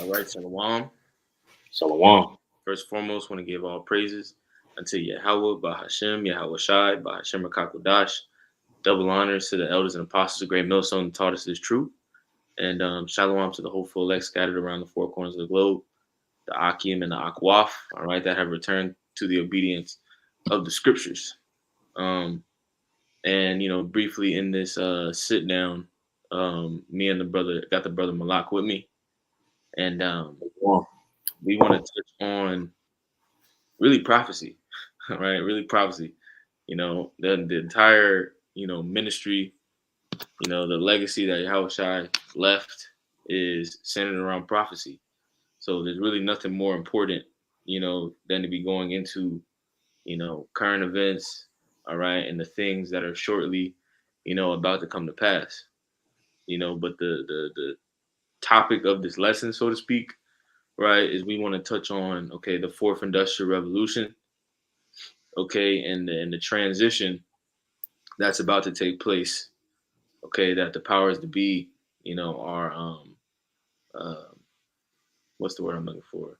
All right, Shalom. Shalom. First and foremost, want to give all praises unto Yahweh, Bahashem, Yahweh Shai, Bahashem Rakakodash. Double honors to the elders and apostles of Great Millstone who taught us this truth. And shalom to the hopeful elect scattered around the four corners of the globe, the Akim and the Akwaf, all right, that have returned to the obedience of the scriptures. And, briefly in this sit down, me and the brother, got the brother Malak with me. And Shalom. we want to touch on really prophecy, right? Really prophecy. The entire, ministry, the legacy that Yahushua left is centered around prophecy. So there's really nothing more important, than to be going into, current events, all right, and the things that are shortly, about to come to pass. But the topic of this lesson, so to speak, right, is we want to touch on, okay, the fourth industrial revolution, okay, and the transition that's about to take place, okay, that the powers to be, are uh, what's the word I'm looking for?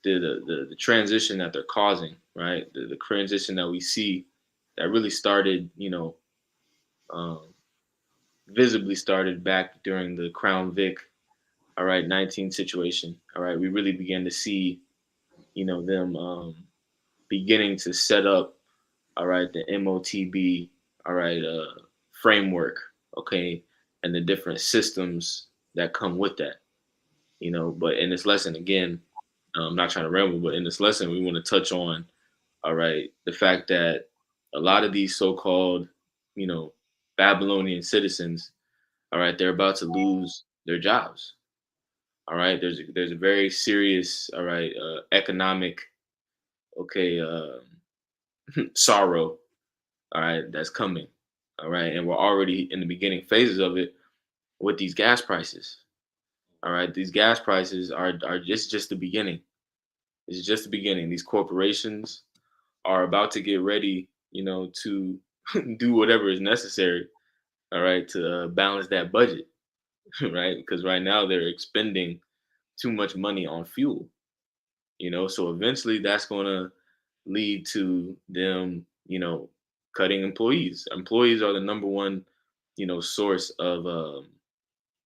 The transition that they're causing, right? The transition that we see that really started, um, visibly started back during the Crown Vic, all right, 19 situation. All right, we really began to see, them beginning to set up, all right, the M.O.T.B, all right, framework, okay, and the different systems that come with that, But in this lesson, again, I'm not trying to ramble, but in this lesson, we want to touch on, all right, the fact that a lot of these so-called, you know, Babylonian citizens, all right, they're about to lose their jobs. All right, there's a very serious, all right, economic, okay, sorrow, all right, that's coming. All right, and we're already in the beginning phases of it with these gas prices. All right, these gas prices are just the beginning. It's just the beginning. These corporations are about to get ready, to do whatever is necessary, all right, to balance that budget, right? Because right now they're expending too much money on fuel, so eventually that's going to lead to them, cutting employees. Employees are the number one, source of,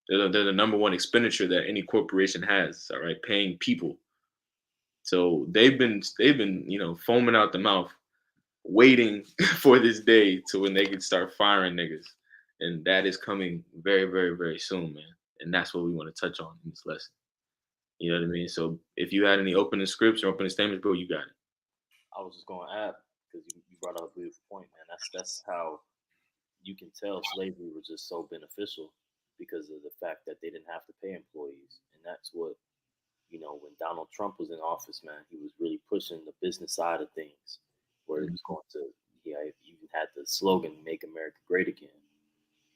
they're the number one expenditure that any corporation has, all right, paying people. So they've been, foaming out the mouth waiting for this day to when they can start firing niggas. And that is coming very, very, very soon, man. And that's what we want to touch on in this lesson. You know what I mean? So if you had any opening scripts or opening statements, bro, you got it. I was just going to add because you brought up a beautiful point, man. That's how you can tell slavery was just so beneficial because of the fact that they didn't have to pay employees, and that's what when Donald Trump was in office, man, he was really pushing the business side of things, where he was going to. Yeah, he even had the slogan "Make America Great Again."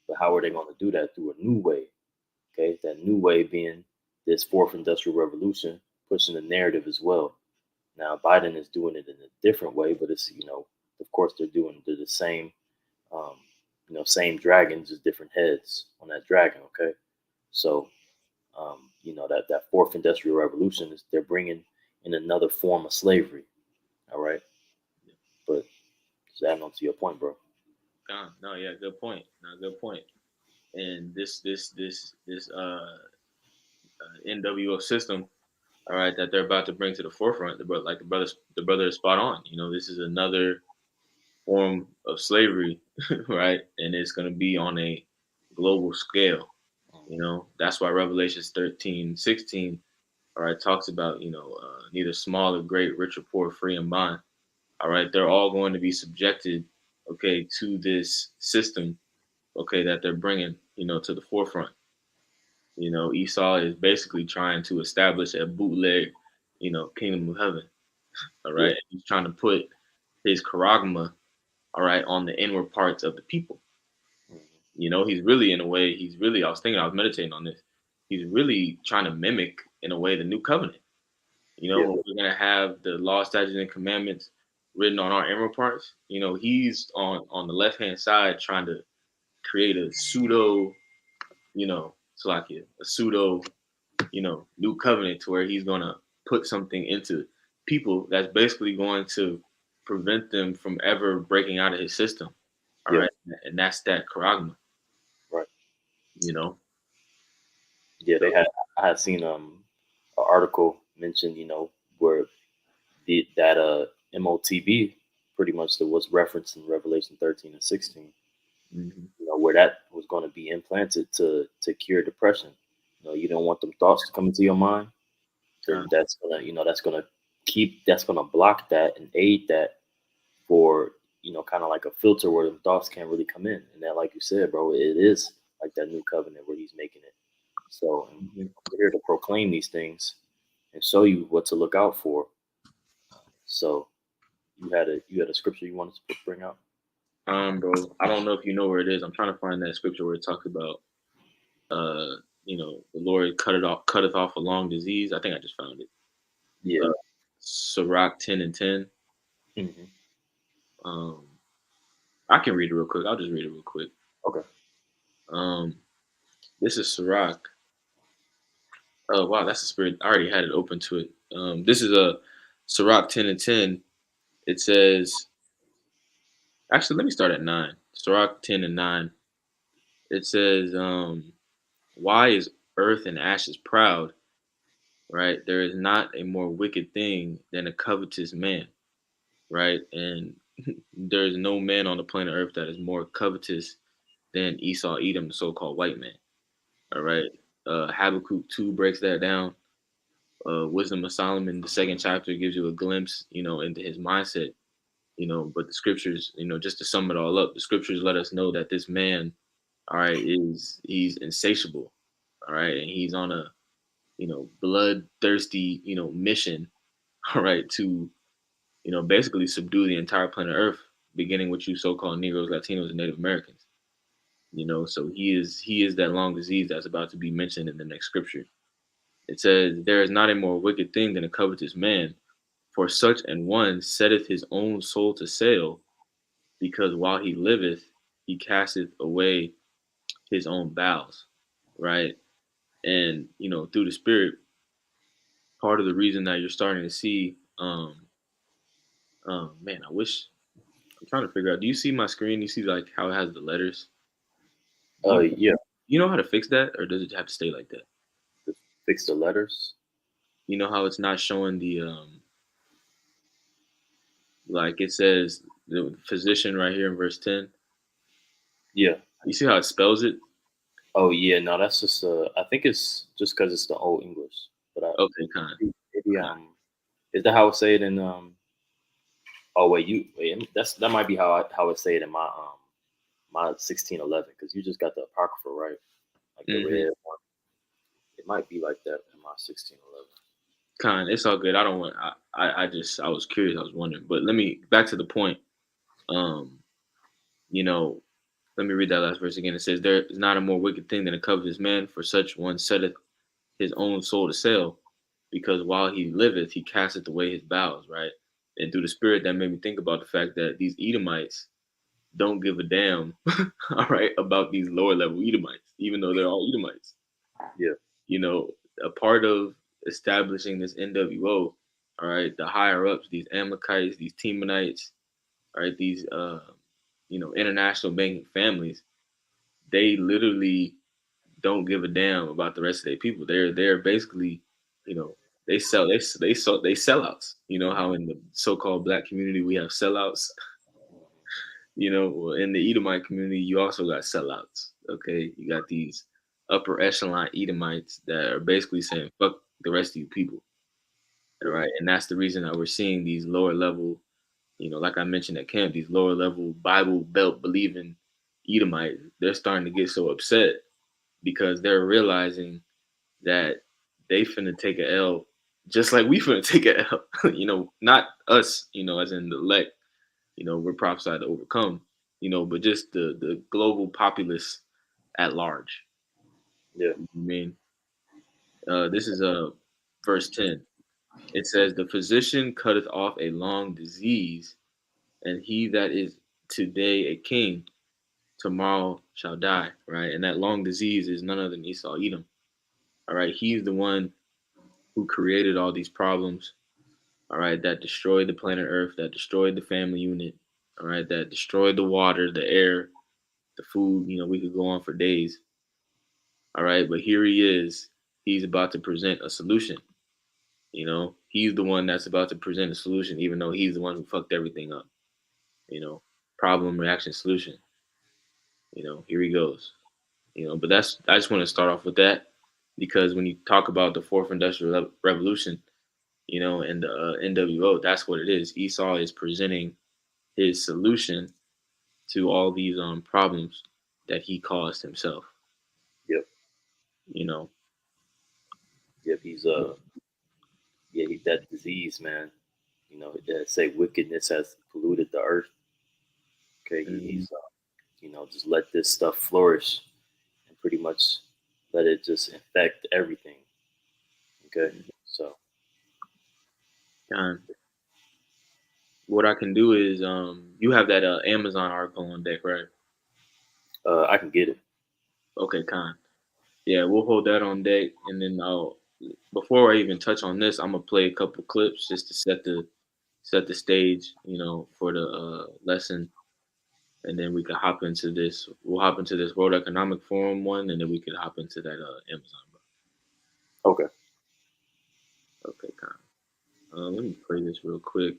But how are they going to do that? Through a new way. Okay, that new way being this fourth industrial revolution, pushing the narrative as well. Now Biden is doing it in a different way, but it's of course they're the same, um, same dragon, just different heads on that dragon. Okay, so that fourth industrial revolution is they're bringing in another form of slavery. All right, but just adding on to your point, bro. No, yeah, good point. No, good point. And this NWO system, all right, that they're about to bring to the forefront, like the brother is spot on. This is another form of slavery, right? And it's going to be on a global scale. That's why Revelations 13:16, all right, talks about, neither small or great, rich or poor, free and bond. All right, they're all going to be subjected, okay, to this system, okay, that they're bringing, to the forefront. Esau is basically trying to establish a bootleg, kingdom of heaven. All Yeah. right, he's trying to put his charagma, all right, on the inward parts of the people. He's really, in a way, I was thinking, I was meditating on this. He's really trying to mimic, in a way, the new covenant. Yeah. We're gonna have the law, statutes, and commandments written on our inward parts. He's on the left hand side trying to create a pseudo, Salakia, a pseudo new covenant to where he's gonna put something into people that's basically going to prevent them from ever breaking out of his system. All Yeah. right, and that's that charagma. Right. You know, Yeah. so, They had. I had seen an article mention, where that M.O.T.B pretty much that was referenced in Revelation 13 and 16. mhm, Where that was going to be implanted to cure depression. You don't want them thoughts to come into your mind, kind, then that's gonna block that and aid that for kind of like a filter where the thoughts can't really come in. And that, like you said, bro, it is like that new covenant where he's making it. So mhm. we're here to proclaim these things and show you what to look out for. So you had a scripture you wanted to bring out? Bro, I don't know if you know where it is. I'm trying to find that scripture where it talks about, the Lord cutteth off a long disease. I think I just found it. Yeah. Uh, Sirach 10 and 10. Hmm. Um, I can read it real quick. I'll just read it real quick. Okay. Um, this is Sirach. Oh wow, that's the spirit. I already had it open to it. This is a Sirach 10 and 10. It says, actually, let me start at 9. Sirach 10 and 9. It says, "Why is earth and ashes proud? Right? There is not a more wicked thing than a covetous man. Right? And there is no man on the planet Earth that is more covetous than Esau, Edom, the so-called white man. All right. Habakkuk 2 breaks that down. Wisdom of Solomon, the second chapter, gives you a glimpse, into his mindset. But the scriptures, just to sum it all up, the scriptures let us know that this man, all right, he's insatiable, all right, and he's on a, bloodthirsty, mission, all right, to, basically subdue the entire planet Earth, beginning with you so-called Negroes, Latinos, and Native Americans. So he is that long disease that's about to be mentioned in the next scripture. It says, "There is not a more wicked thing than a covetous man, for such an one setteth his own soul to sale, because while he liveth, he casteth away his own bowels." Right? And through the spirit, part of the reason that you're starting to see, man, I wish I'm trying to figure out. Do you see my screen? You see like how it has the letters? Do Yeah. you know how to fix that, or does it have to stay like that? To fix the letters. You know how it's not showing the like it says the physician right here in verse 10. Yeah. You see how it spells it? Oh yeah, no, that's just I think it's just because it's the old English. But Okay, kind. maybe is that how it say it in oh wait, that might be how it say it in my 1611, because you just got the apocrypha, right? Like the Mm-hmm. red one. It might be like that in my 1611. Kind. It's all good. I don't want. I was curious. I was wondering. But let me back to the point. Um, you know, Let me read that last verse again. It says, "There is not a more wicked thing than a covetous man, for such one setteth his own soul to sale, because while he liveth, he casteth away his bowels." Right. And through the spirit, that made me think about the fact that these Edomites don't give a damn, all right, about these lower level Edomites, even though they're all Edomites. Yeah. You know, a part of establishing this NWO, all right, the higher ups, these Amalekites, these Temanites, all right, these international banking families, they literally don't give a damn about the rest of their people. They're basically, you know, they sellouts. You know how in the so-called black community we have sellouts. Well, in the Edomite community, you also got sellouts. Okay, you got these upper echelon Edomites that are basically saying fuck the rest of you people. All Yeah. right, and that's the reason that we're seeing these lower level, like I mentioned at camp, these lower level Bible Belt believing Edomites. They're starting to get so upset because they're realizing that they finna take a L just like we finna take a L. Not us, as in the elect, we're prophesied to overcome, but just the global populace at large. Yeah. I mean, this is verse 10. It says, "The physician cutteth off a long disease, and he that is today a king, tomorrow shall die." Right? And that long disease is none other than Esau Edom. All right, he's the one who created all these problems. All right, that destroyed the planet Earth, that destroyed the family unit. All right, that destroyed the water, the air, the food. We could go on for days. All right, but here he is. He's about to present a solution. He's the one that's about to present a solution, even though he's the one who fucked everything up. You know, problem, reaction, solution. Here he goes. But I just want to start off with that because when you talk about the fourth industrial revolution, and the NWO, that's what it is. Esau is presenting his solution to all these problems that he caused himself. Yep. You know, Yep. Yeah, he's that disease, man. That say wickedness has polluted the earth. Okay, Mhm. just let this stuff flourish and pretty much let it just infect everything. Okay, so Kind what I can do is you have that Amazon article on deck, right? I can get it. Okay, kind. Yeah, we'll hold that on deck, and then I'll before I even touch on this, I'm gonna play a couple clips just to set the stage, for the lesson, and then we can hop into this. We'll hop into this World Economic Forum one, and then we could hop into that Amazon. Okay. Okay, kind. Let me play this real quick.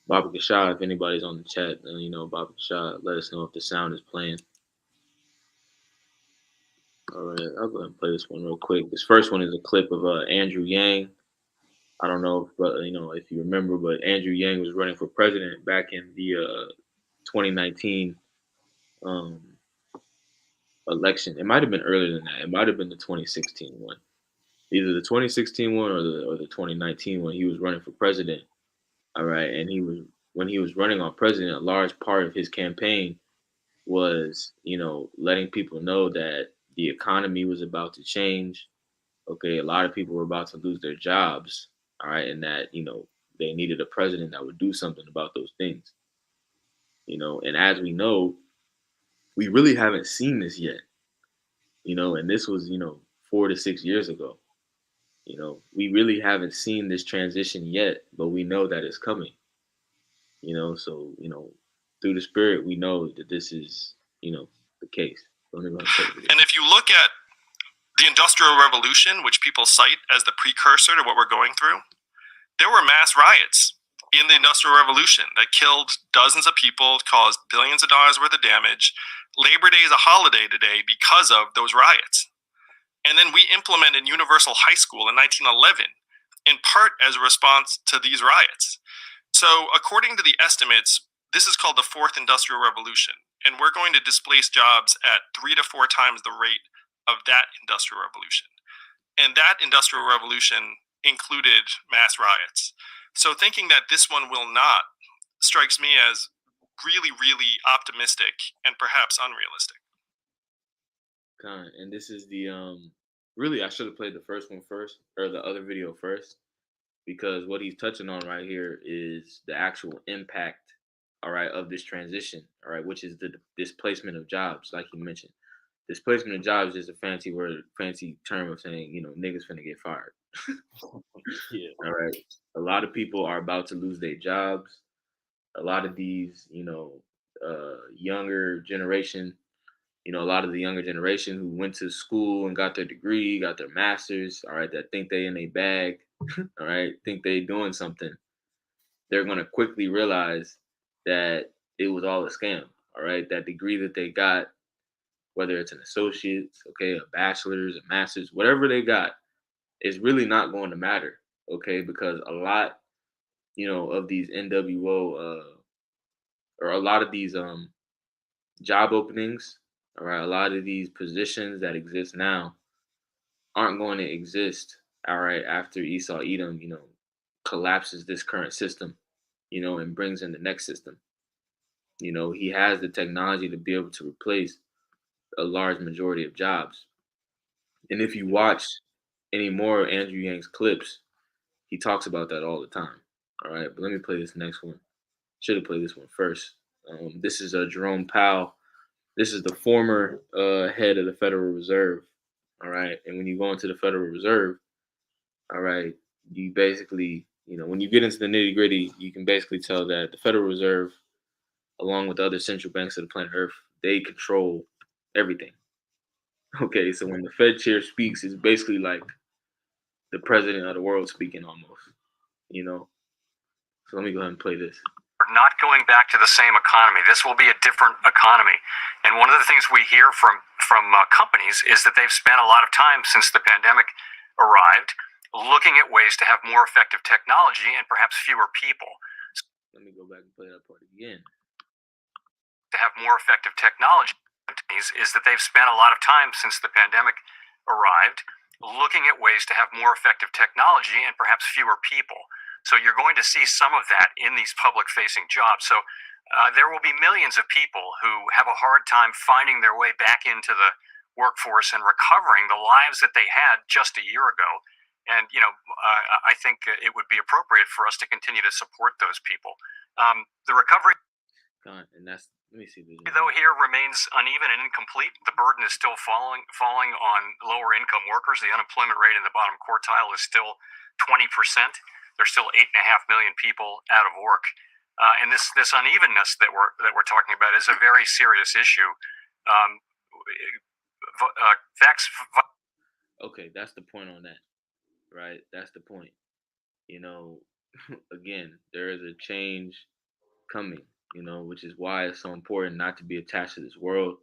Baba Kashad, if anybody's on the chat, Baba Kashad, let us know if the sound is playing. All right, I'll go ahead and play this one real quick. This first one is a clip of Andrew Yang. I don't know if if you remember, but Andrew Yang was running for president back in the 2019 um, election. It might have been earlier than that. It might have been the 2016 one. Either the 2016 one or the 2019 one. He was running for president. All right, and he was when he was running on president, a large part of his campaign was letting people know that the economy was about to change. Okay, a lot of people were about to lose their jobs. All right, and that they needed a president that would do something about those things. And as we know, we really haven't seen this yet. And this was 4 to 6 years ago. We really haven't seen this transition yet, but we know that it's coming. So through the spirit, we know that this is the case. So let me go ahead and play the video. And if you look at the Industrial Revolution, which people cite as the precursor to what we're going through, there were mass riots in the Industrial Revolution that killed dozens of people, caused billions of dollars worth of damage. Labor Day is a holiday today because of those riots. And then we implemented universal high school in 1911, in part as a response to these riots. So, according to the estimates, this is called the fourth industrial revolution, and we're going to displace jobs at 3 to 4 times the rate of that industrial revolution. And that industrial revolution included mass riots. So, thinking that this one will not strikes me as really, really optimistic and perhaps unrealistic. And this is the really I should have played the first one first or the other video first because what he's touching on right here is the actual impact, all right, of this transition, all right, which is the displacement of jobs, like you mentioned. Displacement of jobs is a fancy word, fancy term of saying, niggas finna get fired. Yeah. All right. A lot of people are about to lose their jobs. A lot of these, younger generation, a lot of the younger generation who went to school and got their degree, got their masters, all right, that think they in a bag, all right, think they doing something, they're gonna quickly realize that it was all a scam, all right. That degree that they got, whether it's an associate's, okay, a bachelor's, a master's, whatever they got, is really not going to matter, okay, because a lot, of these NWO or a lot of these job openings, all right, a lot of these positions that exist now aren't going to exist, all right, after Esau Edom, collapses this current system, and brings in the next system. He has the technology to be able to replace a large majority of jobs. And if you watch any more of Andrew Yang's clips, he talks about that all the time. All right, but let me play this next one. Should have played this one first. This is Jerome Powell. This is the former head of the Federal Reserve. All right. And when you go into the Federal Reserve, all right, you basically, when you get into the nitty gritty, you can basically tell that the Federal Reserve, along with the other central banks of the planet Earth, they control everything. Okay. So when the Fed chair speaks, it's basically like the president of the world speaking almost, you know? So let me go ahead and play this. We're not going back to the same economy. This will be a different economy. And one of the things we hear from companies is that they've spent a lot of time since the pandemic arrived looking at ways to have more effective technology and perhaps fewer people. Let me go back and play that part again. To have more effective technology is that they've spent a lot of time since the pandemic arrived looking at ways to have more effective technology and perhaps fewer people. So you're going to see some of that in these public-facing jobs. So there will be millions of people who have a hard time finding their way back into the workforce and recovering the lives that they had just a year ago. And I think it would be appropriate for us to continue to support those people. The recovery, and that's, let me see. though here remains uneven and incomplete. The burden is still falling on lower income workers. The unemployment rate in the bottom quartile is still 20%. There's still 8.5 million people out of work, and this unevenness that we're talking about is a very serious issue. Okay, that's the point on that, right? That's the point. Again, there is a change coming, which is why it's so important not to be attached to this world,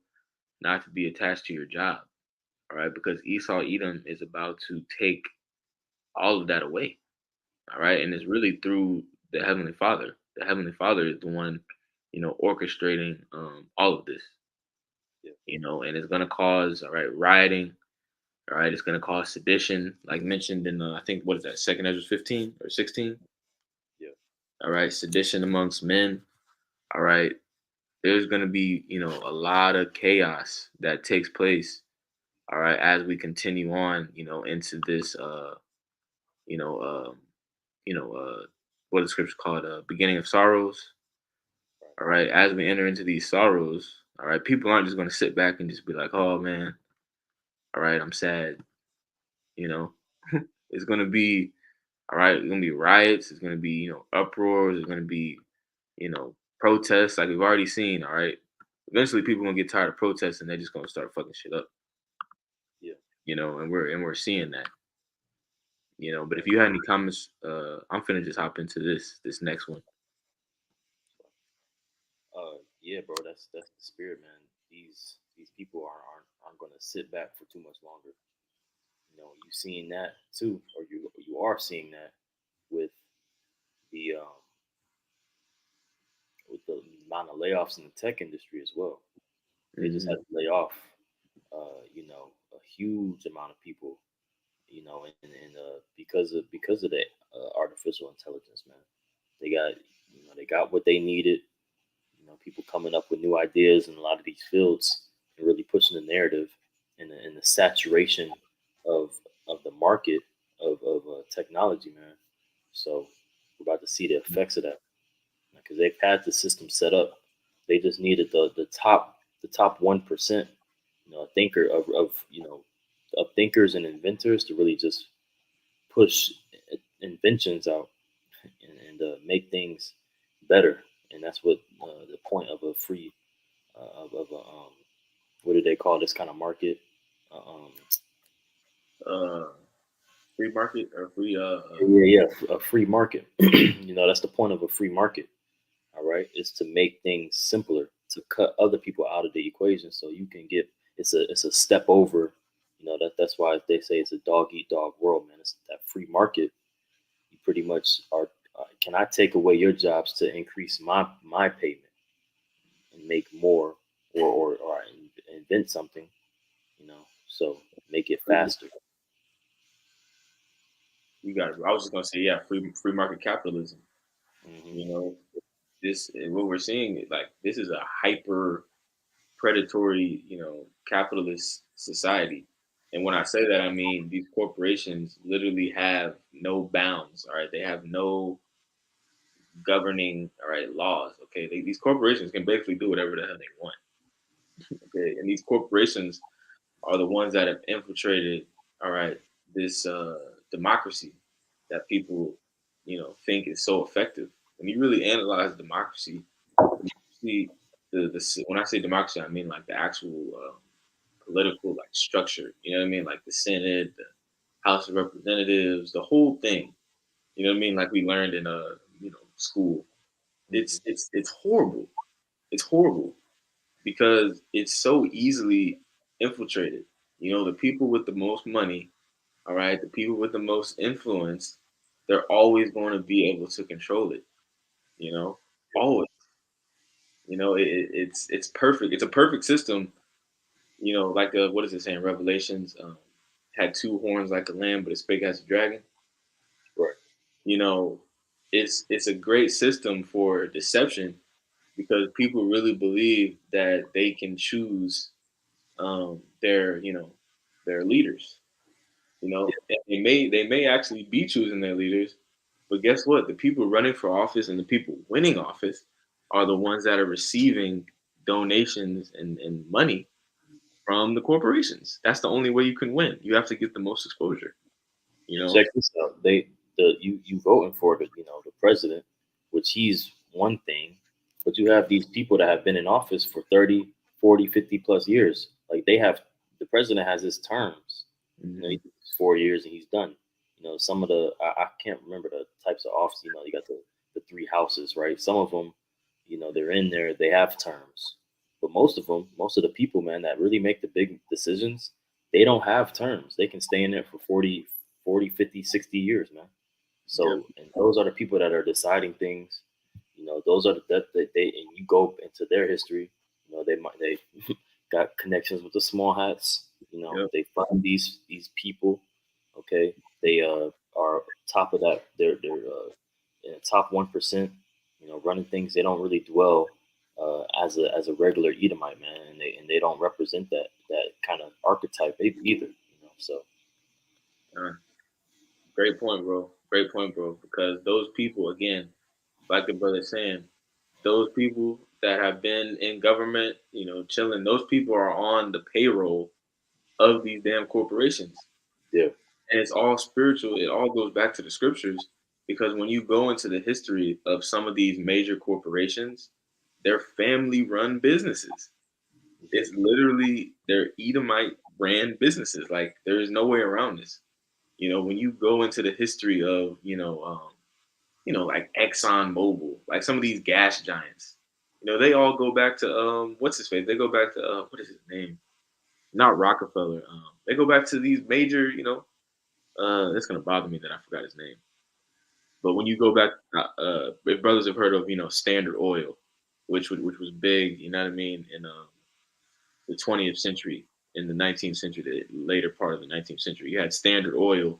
not to be attached to your job, all right? Because Esau Edom is about to take all of that away, all right? And it's really through the Heavenly Father. The Heavenly Father is the one, orchestrating all of this, and it's going to cause, all right, rioting, all right? It's going to cause sedition, like mentioned in, I think, what is that, 2nd Ezra 15 or 16? Yeah. All right, sedition amongst men, all right? There's going to be, a lot of chaos that takes place, all right, as we continue on, into this, you know, you know, what the scripture called, beginning of sorrows. All right, as we enter into these sorrows, all right, people aren't just going to sit back and just be like, oh man, all right, I'm sad. It's going to be, all right, it's going to be riots. It's going to be, uproars. It's going to be, protests like we've already seen. All right, eventually people gonna get tired of protesting. They're just gonna start fucking shit up. Yeah. And we're seeing that. But if you had any comments, I'm finna just hop into this next one. Yeah, bro, that's the spirit, man. These people aren't gonna sit back for too much longer. You seeing that too, or you are seeing that with the amount of layoffs in the tech industry as well. They just had to lay off, a huge amount of people, and because of the artificial intelligence, man. They got what they needed. People coming up with new ideas in a lot of these fields and really pushing the narrative and the saturation of the market of technology, man. So we're about to see the effects of that because they've had the system set up. They just needed the top 1%, a thinker of thinkers and inventors to really just push inventions out and make things better. And that's what the point of a free of a what do they call this kind of market? Free market or free Yeah, a free market. That's the point of a free market. All right, is to make things simpler, to cut other people out of the equation, so you can get. It's a step over. That's why they say it's a dog eat dog world, man. It's that free market. You pretty much are. Can I take away your jobs to increase my payment and make more, or invent something? So make it faster. you got it. I was just gonna say, yeah, free market capitalism. Hmm. You know, this what we're seeing, like this is a hyper predatory, capitalist society. And when I say that, I mean these corporations literally have no bounds. All right, they have no governing, all right, laws. Okay, these corporations can basically do whatever the hell they want. Okay, and these corporations are the ones that have infiltrated, all right, this democracy that people, think is so effective. When you really analyze democracy, you see when I say democracy, I mean like the actual political like structure. You know what I mean? Like the Senate, the House of Representatives, the whole thing. You know what I mean? Like we learned in school. Mm-hmm. It's horrible. It's horrible because it's so easily infiltrated. The people with the most money, all right, the people with the most influence, they're always going to be able to control it. Always. It's perfect. It's a perfect system. Like what is it saying? Revelations had two horns like a lamb, but it's big as a dragon. Right. You know, it's a great system for deception because people really believe that they can choose their leaders. And they may actually be choosing their leaders, but guess what? The people running for office and the people winning office are the ones that are receiving donations and money from the corporations. That's the only way you can win. You have to get the most exposure. You know? Check this out. You voting for the president, which he's one thing, but you have these people that have been in office for 30, 40, 50 plus years. Like the president has his terms. Mhm. He's 4 years and he's done. Some of I can't remember the types of office. You got the three houses, right? Some of them, they're in there. They have terms, but most of the people, man, that really make the big decisions, they don't have terms. They can stay in there for 40, 50, 60 years, man. Yeah. So, and those are the people that are deciding things. Those are that they and you go into their history. They got connections with the small hats. Yep. They fund these people. Okay, they are top of that. They're in the top 1%. Running things. They don't really dwell as a regular Edomite, man, and they don't represent that kind of archetype either. So Uh, Great point, bro. Great point, bro. Because those people, again, like the brother saying, those people that have been in government, chilling, those people are on the payroll of these damn corporations. yeah, And it's all spiritual. It all goes back to the scriptures because when you go into the history of some of these major corporations, they're family run businesses. yeah, It's literally they're Edomite brand businesses. Like there is no way around this. When you go into the history of, like Exxon Mobil, like some of these gas giants, they all go back to what's his face? They go back to what is his name? Not Rockefeller. They go back to these major, it's gonna bother me that I forgot his name. But when you go back, if brothers have heard of, Standard Oil, which was big, you know what I mean, in the 20th century, in the 19th century, the later part of the 19th century, you had Standard Oil,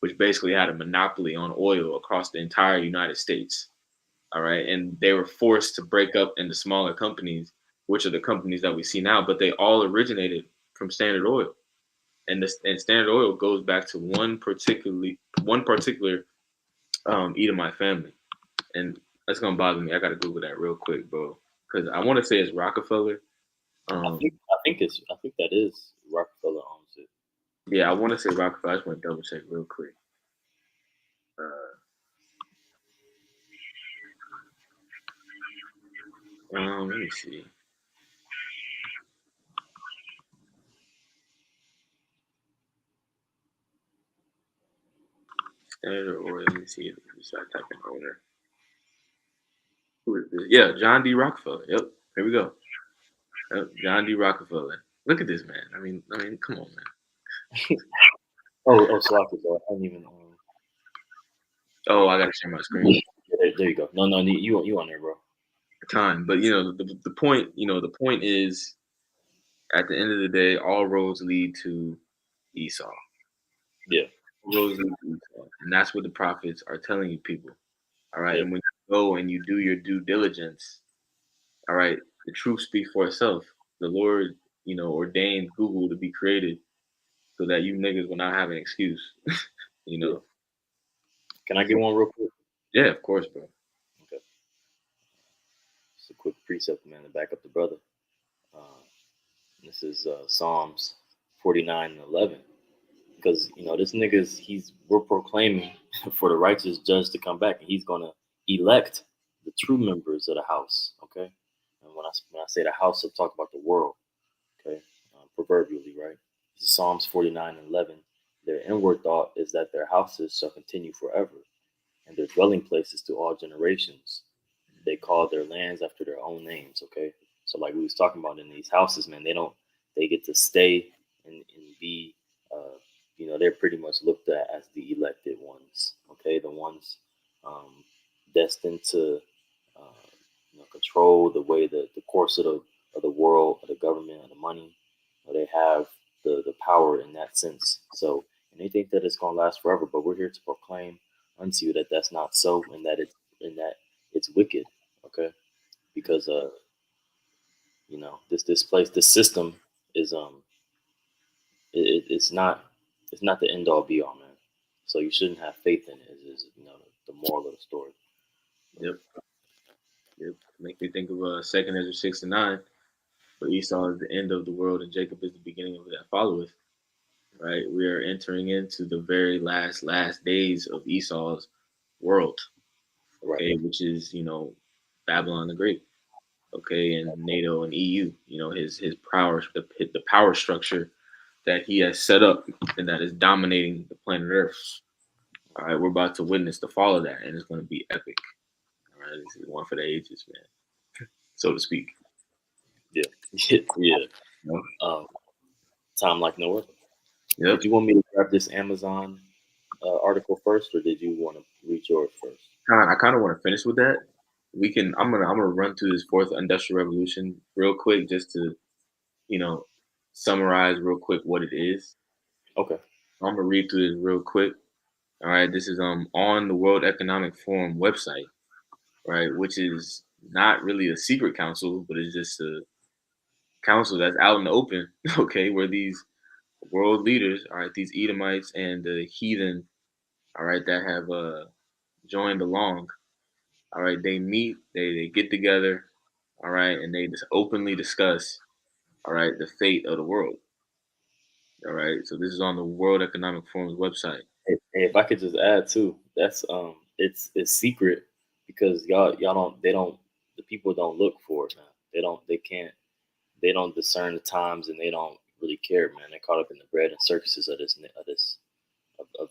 which basically had a monopoly on oil across the entire United States. All right, and they were forced to break up into smaller companies, which are the companies that we see now, but they all originated from Standard Oil. And Standard Oil goes back to one particular Edomite family, and that's gonna bother me. I gotta Google that real quick, bro, because I want to say it's Rockefeller. I think that is Rockefeller owns it. Yeah, I want to say Rockefeller. I just want to double check real quick. Uh, let me see. Standard Oil. Let me see if you start typing owner. Who is this? Yeah, John D. Rockefeller. Yep. Here we go. Yep, John D. Rockefeller. Look at this man. I mean, come on, man. Oh, Slocky, I didn't even. Oh, I gotta share my screen. There you go. No, you on there, bro. Time, but the point. The point is, at the end of the day, all roads lead to Esau. Yeah, All roads lead to Esau, and that's what the prophets are telling you people. All right, yeah. and when you go and you do your due diligence, all right, the truth speaks for itself. The Lord, ordained Google to be created so that you niggas will not have an excuse. you Yeah. know. Can I get one real quick? Yeah, of course, bro. Okay. Just a quick precept, man, to back up the brother. Uh, this is Psalms 49 and 11. Because this nigga's we're proclaiming for the righteous judge to come back, and he's gonna elect the true members of the house. Okay, and when I say the house, I'm talking about the world. Okay, proverbially, right? This is Psalms 49 and 11. Their inward thought is that their houses shall continue forever, and their dwelling places to all generations. They call their lands after their own names. Okay, so like we was talking about in these houses, man, they get to stay and be, they're pretty much looked at as the elected ones. Okay, the ones um, destined to control the way the course of the world, of the government, of the money. They have the power in that sense. So, and they think that it's gonna last forever, but we're here to proclaim unto you that that's not so, and that it's wicked. Okay, because this place, this system is it's not the end all be all, man. So you shouldn't have faith in it. Is the moral of the story. Yep. Yep. Make me think of Second Ezra 6 and 9, where Esau is the end of the world and Jacob is the beginning of that followeth. Right. We are entering into the very last days of Esau's world. Right. Okay, which is Babylon the Great. Okay, and NATO and EU. His power, the power structure that he has set up and that is dominating the planet Earth. All right, we're about to witness the fall of that, and it's going to be epic. All right, this is one for the ages, man, so to speak. Yeah. Yeah. Yep. Time like no other. Yep. Did you want me to grab this Amazon article first, or did you want to read yours first? I kind of want to finish with that. We can. I'm gonna run through this fourth industrial revolution real quick, just to you know summarize real quick what it is. Okay. I'm gonna read through this real quick. All right, this is on the World Economic Forum website, right, which is not really a secret council, but it's just a council that's out in the open, okay, where these world leaders, all right, these Edomites and the heathen, all right, that have joined along, all right, they meet, they get together, all right, and they just openly discuss, all right, the fate of the world, all right. So this is on the World Economic Forum's website. Hey, if I could just add too, that's it's secret because y'all don't they don't the people don't look for it, man. They don't discern the times, and they don't really care, man. They're caught up in the bread and circuses of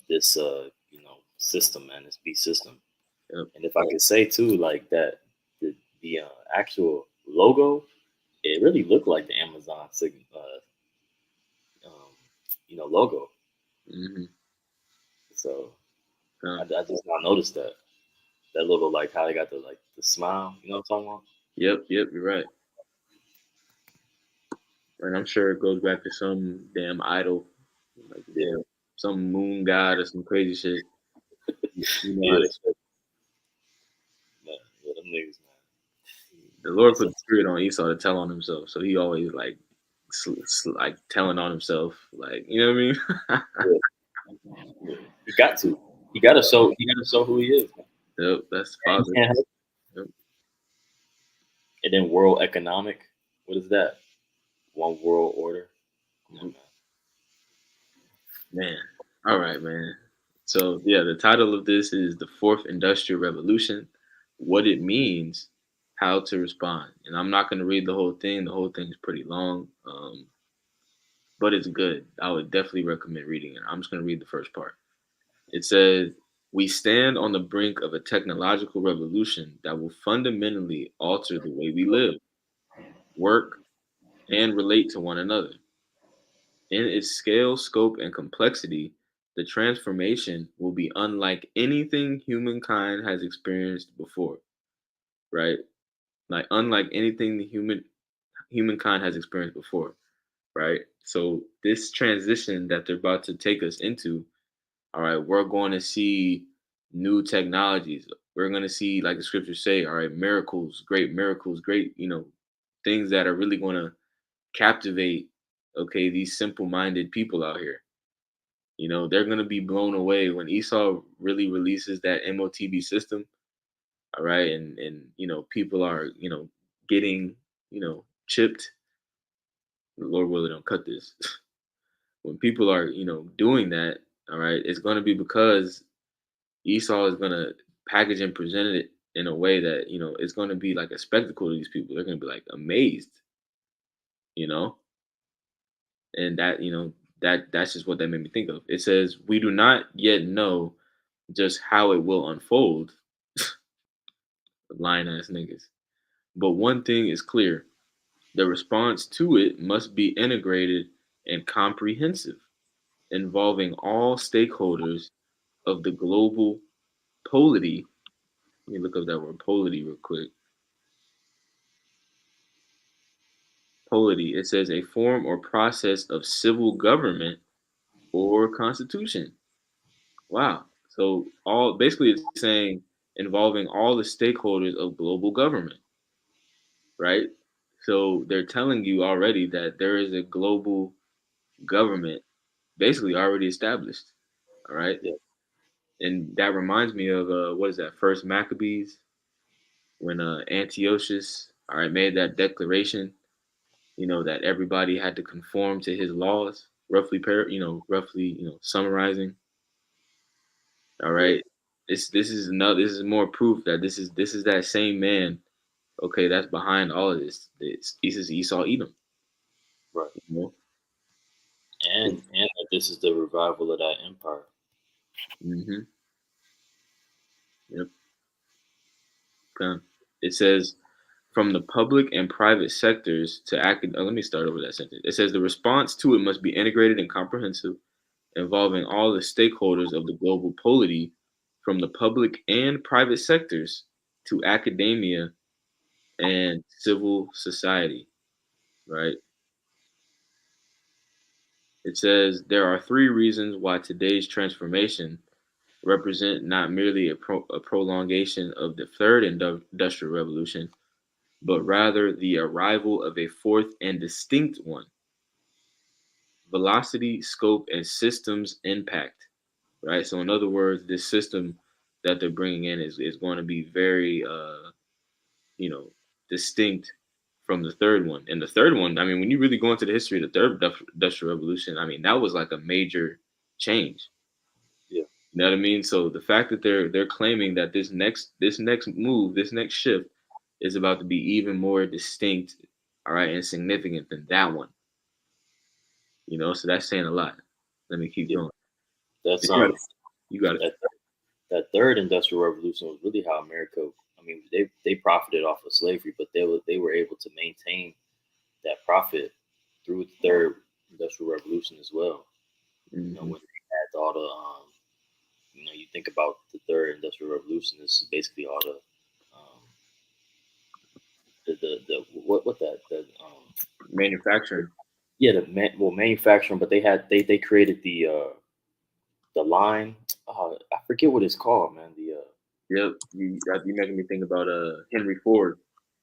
this system, man. This beast system. Yep. And if I could say too, like that, the actual logo, it really looked like the Amazon logo. Mm-hmm. So Uh, I just not noticed that little, like how they got the smile. You know what I'm talking about? yep, you're right. And I'm sure it goes back to some damn idol, like Yeah, damn some moon god or some crazy shit. You know how yeah, they say. man, yeah, them niggas, man. The Lord It's put a, the spirit on Esau to tell on himself, so he always like like telling on himself, like you know what I mean? yeah, yeah. He got to. He got to show. He got to show who he is, man. Yep, that's the And father. he can't help. Yep. And then world economic. What is that? One world order. Come on, Yep. Man, all right, man. So yeah, the title of this is the Fourth Industrial Revolution: What it means, how to respond. And I'm not going to read the whole thing. The whole thing is pretty long. But it's good. I would definitely recommend reading it. I'm just going to read the first part. It says, we stand on the brink of a technological revolution that will fundamentally alter the way we live, work, and relate to one another. In its scale, scope, and complexity, the transformation will be unlike anything humankind has experienced before, right? Like unlike anything the humankind has experienced before, right? So this transition that they're about to take us into, all right, we're going to see new technologies. We're going to see, like the scriptures say, all right, miracles, great, things that are really going to captivate, okay, these simple minded people out here. They're going to be blown away when Esau really releases that M.O.T.B system. All right. And people are, getting, chipped. The Lord willing, don't cut this. when people are, doing that, all right, it's going to be because Esau is going to package and present it in a way that, it's going to be like a spectacle to these people. They're going to be like amazed, you know, and that, that's just what that made me think of. It says, we do not yet know just how it will unfold, lying ass niggas. But one thing is clear: the response to it must be integrated and comprehensive, involving all stakeholders of the global polity. Let me look up that word polity real quick. Polity. It says a form or process of civil government or constitution. Wow. So all basically it's saying involving all the stakeholders of global government, right? So they're telling you already that there is a global government basically already established. All right. Yeah. And that reminds me of what is that, First Maccabees, when Antiochus, all right, made that declaration, that everybody had to conform to his laws, roughly, summarizing. All Yeah. right. This is more proof that this is that same man, okay, that's behind all of this. This is Esau Edom, Right. you know. And that this is the revival of that empire. Mm-hmm. Yep. Okay. It says from the public and private sectors to let me start over that sentence. It says the response to it must be integrated and comprehensive, involving all the stakeholders of the global polity, from the public and private sectors to academia and civil society, right? It says there are three reasons why today's transformation represent not merely a prolongation of the third industrial revolution, but rather the arrival of a fourth and distinct one: velocity, scope, and systems impact. Right. So, in other words, this system that they're bringing in is going to be very, you know, distinct from the third one. And the third one, I mean, when you really go into the history of the third industrial revolution, I mean, that was like a major change. Yeah. You know what I mean? So the fact that they're claiming that this next move, this next shift is about to be even more distinct, all right, and significant than that one. So that's saying a lot. Let me keep Yeah. going. That's You got it. You got it. that that third industrial revolution was really how America. I mean, they profited off of slavery, but they were able to maintain that profit through the third industrial revolution as well. Hmm. When they had all the you think about the third industrial revolution is basically all the what that the Manufacturing. yeah manufacturing, but they created the line. I forget what it's called, man. Yep. You making me think about Henry Ford.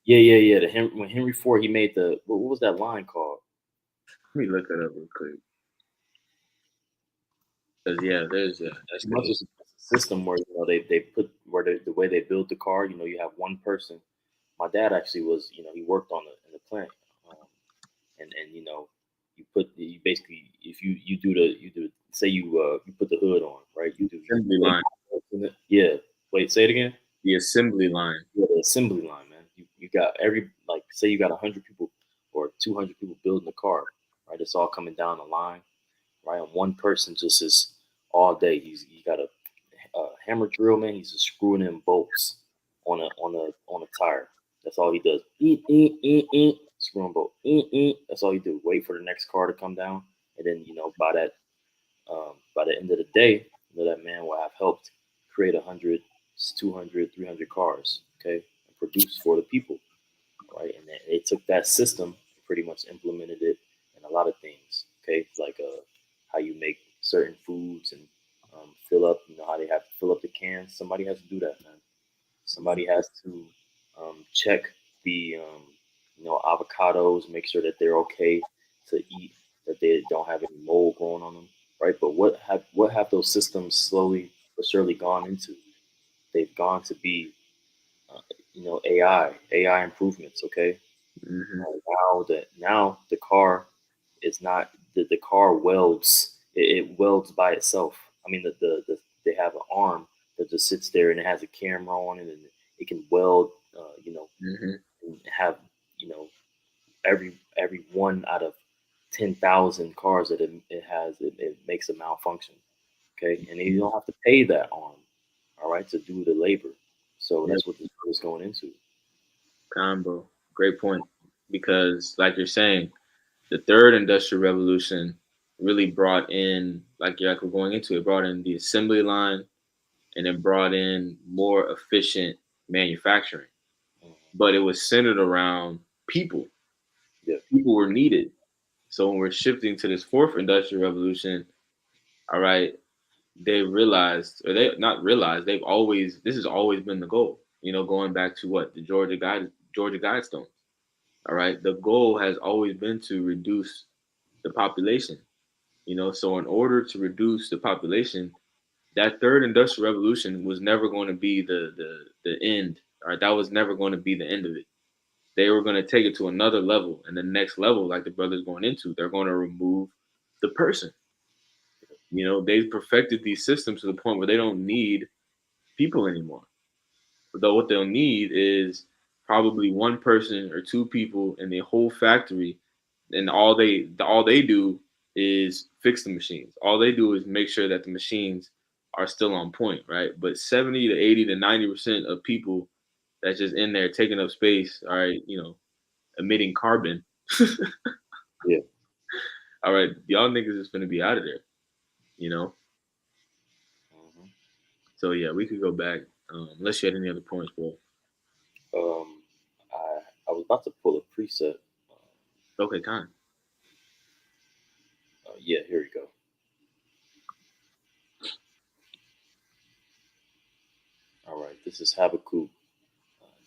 Yeah. When Henry Ford he made the what was that line called? Let me look that up real quick. Cause yeah, there's that's It must crazy. just a system where they put where the way they build the car. You have one person. My dad actually was he worked on in the plant, and you basically if you do say you put the hood on, right? You Assembly put line. yeah. Wait, say it again. The assembly line. Yeah, the assembly line, man. You got every like say you got 100 people or 200 people building a car, right? It's all coming down the line, right? And one person just is all day. He got a hammer drill, man. He's just screwing in bolts on a tire. That's all he does. Screwing bolt. That's all he do. Wait for the next car to come down, and then by the end of the day, that man will have helped create 100, 200, 300 cars, okay, and produce for the people, right? And they took that system and pretty much implemented it in a lot of things, okay, like how you make certain foods and fill up, how they have to fill up the cans. Somebody has to do that, man. Somebody has to check the avocados, make sure that they're okay to eat, that they don't have any mold growing on them, right? But what have those systems slowly but surely gone into? They've gone to be uh, AI improvements. Okay, Hmm. now the car is not the car welds. It welds by itself. I mean, they have an arm that just sits there and it has a camera on it, and it can weld. Hmm. And have you know every one out of 10,000 cars that it has, it makes a malfunction. Okay, and you don't have to pay that arm, all right, to do the labor. So Yep. that's what this is going into. Combo. Great point. Because, like you're saying, the third industrial revolution really brought in, like we're going into it, brought in the assembly line and it brought in more efficient manufacturing. Mhm. But it was centered around people. Yeah. People were needed. So when we're shifting to this fourth industrial revolution, all right, they realized, or they not realized, this has always been the goal. Going back to what the Georgia Guidestones. All right, the goal has always been to reduce the population. So in order to reduce the population, that third industrial revolution was never going to be the end. All right, that was never going to be the end of it. They were going to take it to another level, and the next level, like the brothers going into, they're going to remove the person. They've perfected these systems to the point where they don't need people anymore. Though what they'll need is probably one person or two people in the whole factory, and all they do is fix the machines. All they do is make sure that the machines are still on point, right? But 70 to 80 to 90% of people that's just in there taking up space, all right, emitting carbon. Yeah. All right, y'all niggas is gonna be out of there, you know. Hmm. So yeah, we could go back. Unless you had any other points, bro. Um, I was about to pull a preset. Okay, time. Yeah, here we go. All right, this is Habakkuk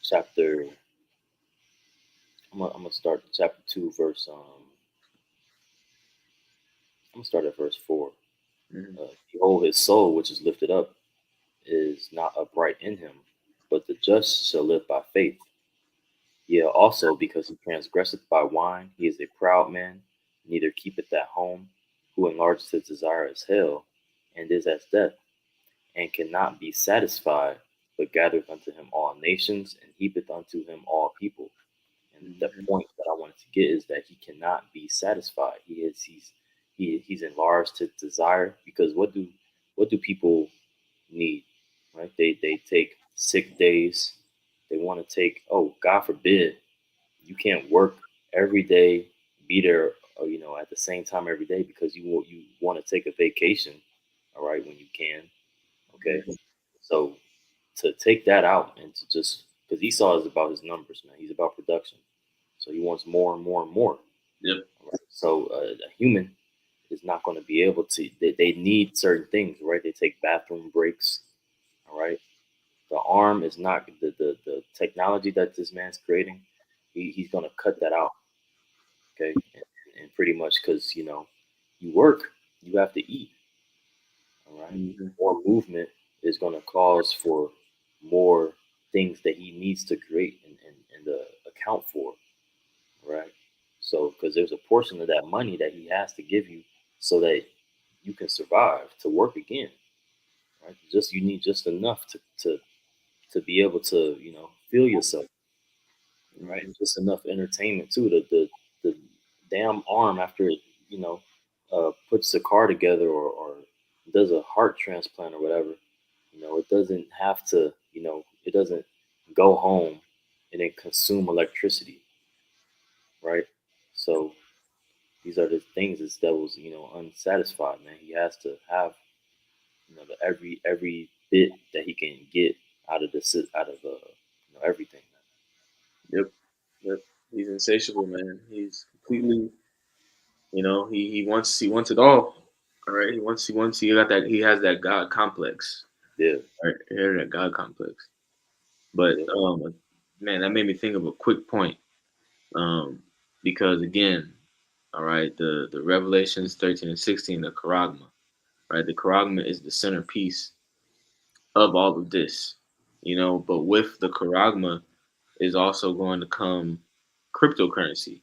chapter. I'm gonna start chapter 2, verse. I'm gonna start at verse 4. Hmm. Behold, his soul, which is lifted up, is not upright in him, but the just shall live by faith. Yea, also because he transgresseth by wine, he is a proud man, neither keepeth at home, who enlargeth his desire as hell, and is as death, and cannot be satisfied, but gathereth unto him all nations, and heapeth unto him all people. And the Hmm. point that I wanted to get is that he cannot be satisfied. He's enlarged his desire, because what do people need? Right? They take sick days. They want to take, oh, God forbid, you can't work every day, be there, at the same time every day, because you want to take a vacation, all right, when you can. Okay, so to take that out and to just, because Esau is about his numbers, man. He's about production, so he wants more and more and more. Yep. Right? So a human is not going to be able to. They need certain things, right? They take bathroom breaks. All right. The arm is not the technology that this man's creating. He's going to cut that out. Okay, and pretty much, because you work, you have to eat. All right, Hmm. more movement is going to cause for more things that he needs to create and account for. Right, so because there's a portion of that money that he has to give you so that you can survive to work again. Right, just you need just enough to be able to feel yourself, right? Hmm. Just enough entertainment too. The damn arm, after it, puts the car together, or does a heart transplant or whatever, it doesn't have to, it doesn't go home and then consume electricity, right? So these are the things that was, unsatisfied, man. He has to have, every bit that he can get out of out of everything, Yep. Yep. He's insatiable, man. He's completely, he wants it all. All right. He has that God complex. man. Yeah, Right. He has that God complex. But yeah. man, that made me think of a quick point. Um, because again, all right, the Revelations 13 and 16, the charagma, right? The charagma is the centerpiece of all of this, but with the charagma is also going to come cryptocurrency,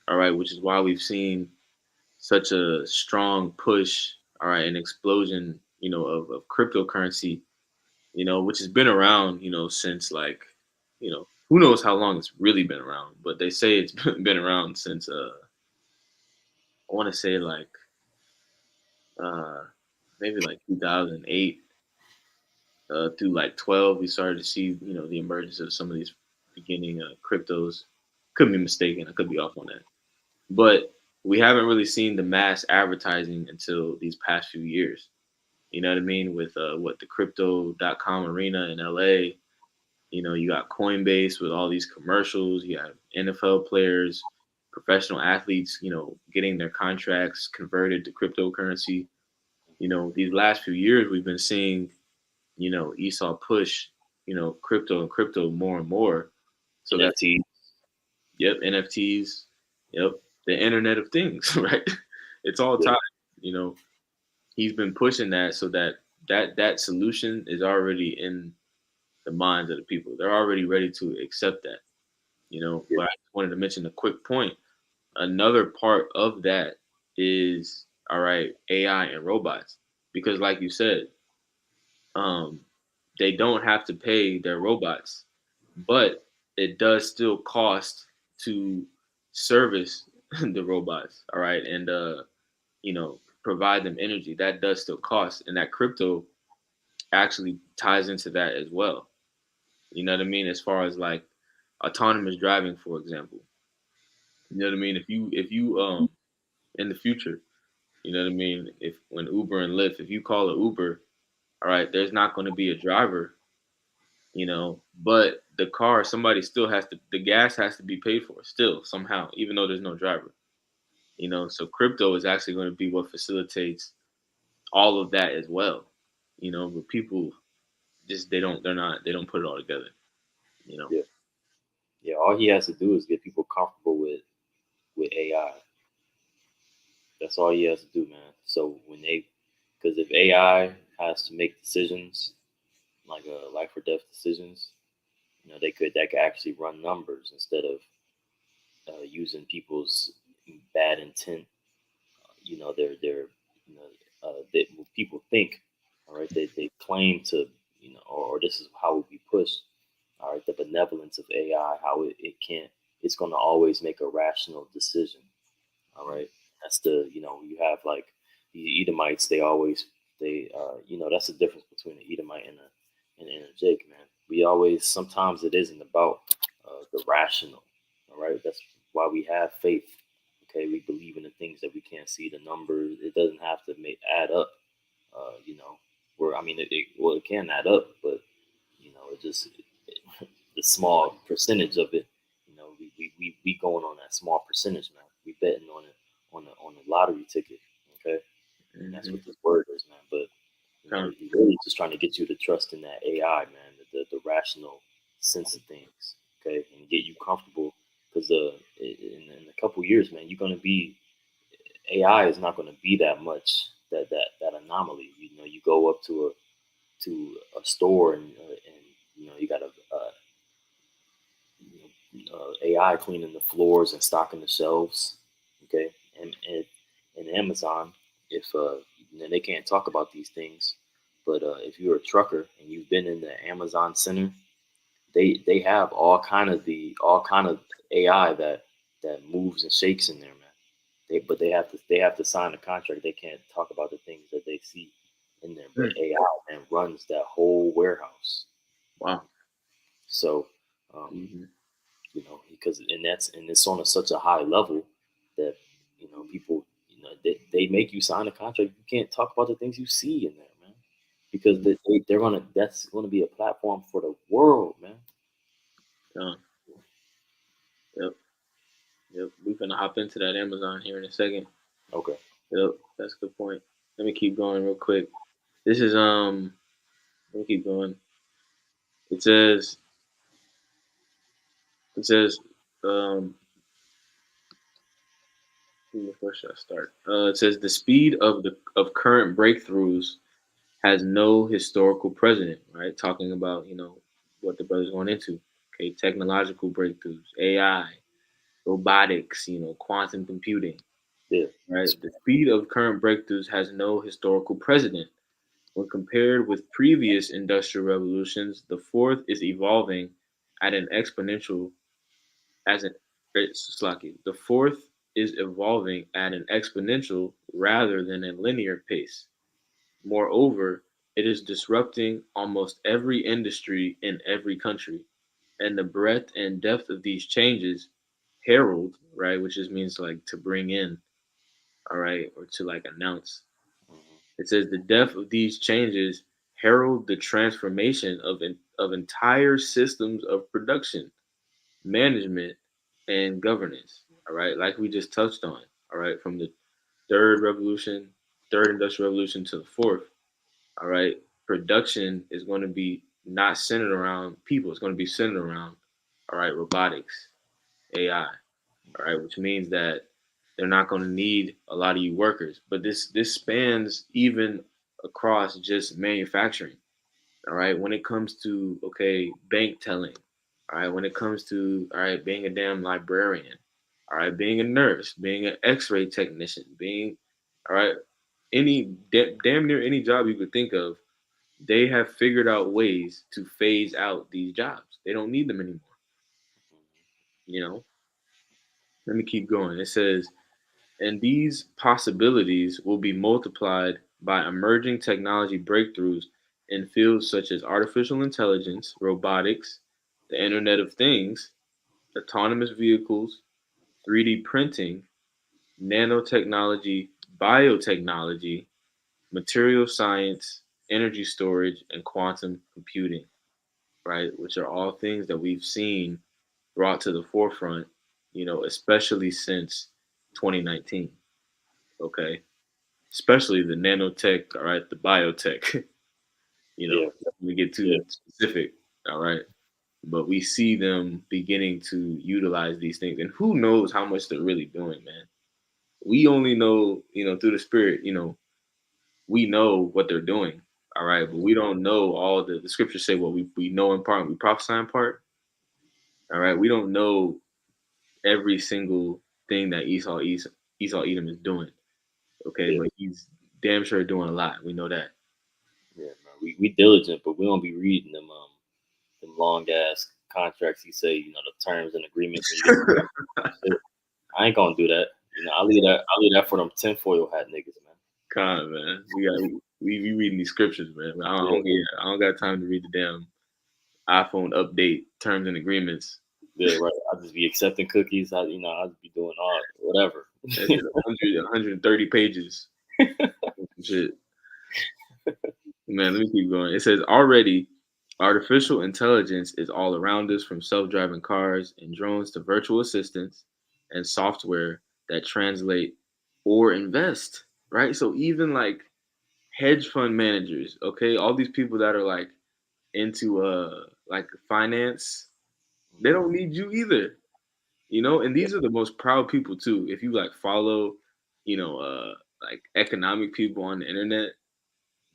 all right, which is why we've seen such a strong push, all right, an explosion, of cryptocurrency, which has been around, since like, who knows how long it's really been around, but they say it's been around since I want to say like uh maybe like 2008 through like 12 we started to see, the emergence of some of these beginning cryptos. Could be mistaken, I could be off on that. But we haven't really seen the mass advertising until these past few years. You know what I mean? With what the crypto.com arena in LA, you got Coinbase with all these commercials, you have NFL players, professional athletes, getting their contracts converted to cryptocurrency. These last few years we've been seeing, Esau push, crypto and crypto more and more. So that, NFT. yep, NFTs, yep, the Internet of Things, right? It's all Yeah. tied. You know, he's been pushing that so that solution is already in the minds of the people. They're already ready to accept that. Yeah. But I just wanted to mention a quick point. Another part of that is, all right, AI and robots, because like you said, um, they don't have to pay their robots, but it does still cost to service the robots, all right, and provide them energy. That does still cost, and that crypto actually ties into that as well. You know what I mean? As far as like autonomous driving, for example. You know what I mean? If you in the future, you know what I mean? If when Uber and Lyft, if you call an Uber, all right, there's not going to be a driver, but the car, somebody still has to, the gas has to be paid for still somehow, even though there's no driver. So crypto is actually going to be what facilitates all of that as well. But people just they don't put it all together. You know. Yeah. Yeah. All he has to do is get people comfortable with AI. That's all he has to do, man. So because if AI has to make decisions like life or death decisions, that could actually run numbers instead of using people's bad intent. That people think. All right, they claim to, or this is how it be pushed. All right, the benevolence of AI, how it can't, it's going to always make a rational decision. All right, that's you have like the Edomites. That's the difference between an Edomite and a Jake, man. We always sometimes it isn't about the rational. All right, that's why we have faith. Okay, we believe in the things that we can't see, the numbers. It doesn't have to add up. You know, where I mean, it can add up, but it just the small percentage of it. We going on that small percentage, man. We betting on it on the lottery ticket. Okay, and that's Hmm. what this word is, man. But Kind of. he's really just trying to get you to trust in that AI, man, the rational sense of things. Okay, and get you comfortable because in a couple years, man, you're gonna be AI is not gonna be that much that anomaly. You go up to a store and you got AI cleaning the floors and stocking the shelves. Okay, and Amazon, if and they can't talk about these things, but if you're a trucker and you've been in the Amazon Center, they have all kind of AI that moves and shakes in there, man. But they have to sign a contract. They can't talk about the things that they see in there. But Mm. AI, man, runs that whole warehouse. Wow. So um, Hmm. because it's on such a high level that people they make you sign a contract. You can't talk about the things you see in there, man, because that's gonna be a platform for the world, man. Yep. Yep. We're gonna hop into that Amazon here in a second. Okay. Yep. That's a good point. Let me keep going real quick. This is Let me keep going. It says it says um. Where should I start? It says the speed of current breakthroughs has no historical precedent. Right, talking about what the brother's going into. Okay, technological breakthroughs, AI, robotics, quantum computing. Yeah. Right? The speed of current breakthroughs has no historical precedent. When compared with previous industrial revolutions, the fourth is evolving at an exponential as an Slaki. The fourth is evolving at an exponential rather than a linear pace. Moreover, it is disrupting almost every industry in every country. And the breadth and depth of these changes herald, right, which just means like to bring in, all right, or to like announce. Mm-hmm. It says the depth of these changes herald the transformation of entire systems of production, management, and governance. All right, like we just touched on. All right, from the third revolution, third industrial revolution to the fourth. All right, production is going to be not centered around people. It's going to be centered around, all right, robotics, AI. All right, which means that they're not going to need a lot of you workers. But this spans even across just manufacturing. All right, when it comes to okay, bank telling. All right, when it comes to all right, being a damn librarian. All right, being a nurse, being an X-ray technician, being all right, any damn near any job you could think of, they have figured out ways to phase out these jobs. They don't need them anymore. You know, let me keep going. It says, and these possibilities will be multiplied by emerging technology breakthroughs in fields such as artificial intelligence, robotics, the Internet of Things, autonomous vehicles, 3D printing, nanotechnology, biotechnology, material science, energy storage, and quantum computing, right? Which are all things that we've seen brought to the forefront, especially since 2019. Okay. Especially the nanotech, all right, the biotech, Yeah. we get Yeah. too specific, all right. But we see them beginning to utilize these things. And who knows how much they're really doing, man. We only know, through the spirit, we know what they're doing. All right. But we don't know all the scriptures say what we know in part and we prophesy in part. All right. We don't know every single thing that Esau Edom is doing. Okay, Yeah. but he's damn sure doing a lot. We know that. Yeah, man. We diligent, but we don't be reading them long ass contracts. You say, the terms and agreements when you get the shit. I ain't gonna do that. I leave that for them tinfoil hat niggas, man. Con man, we reading these scriptures, man. Yeah, I don't got time to read the damn iPhone update terms and agreements. yeah, right. I just be accepting cookies. I just be doing all whatever. That shit 130 pages. Shit. Man, let me keep going. It says already artificial intelligence is all around us from self-driving cars and drones to virtual assistants and software that translate or invest, right? So even like hedge fund managers, okay, all these people that are into like finance, they don't need you either, and Yeah, these are the most proud people too. If you like follow, like economic people on the internet,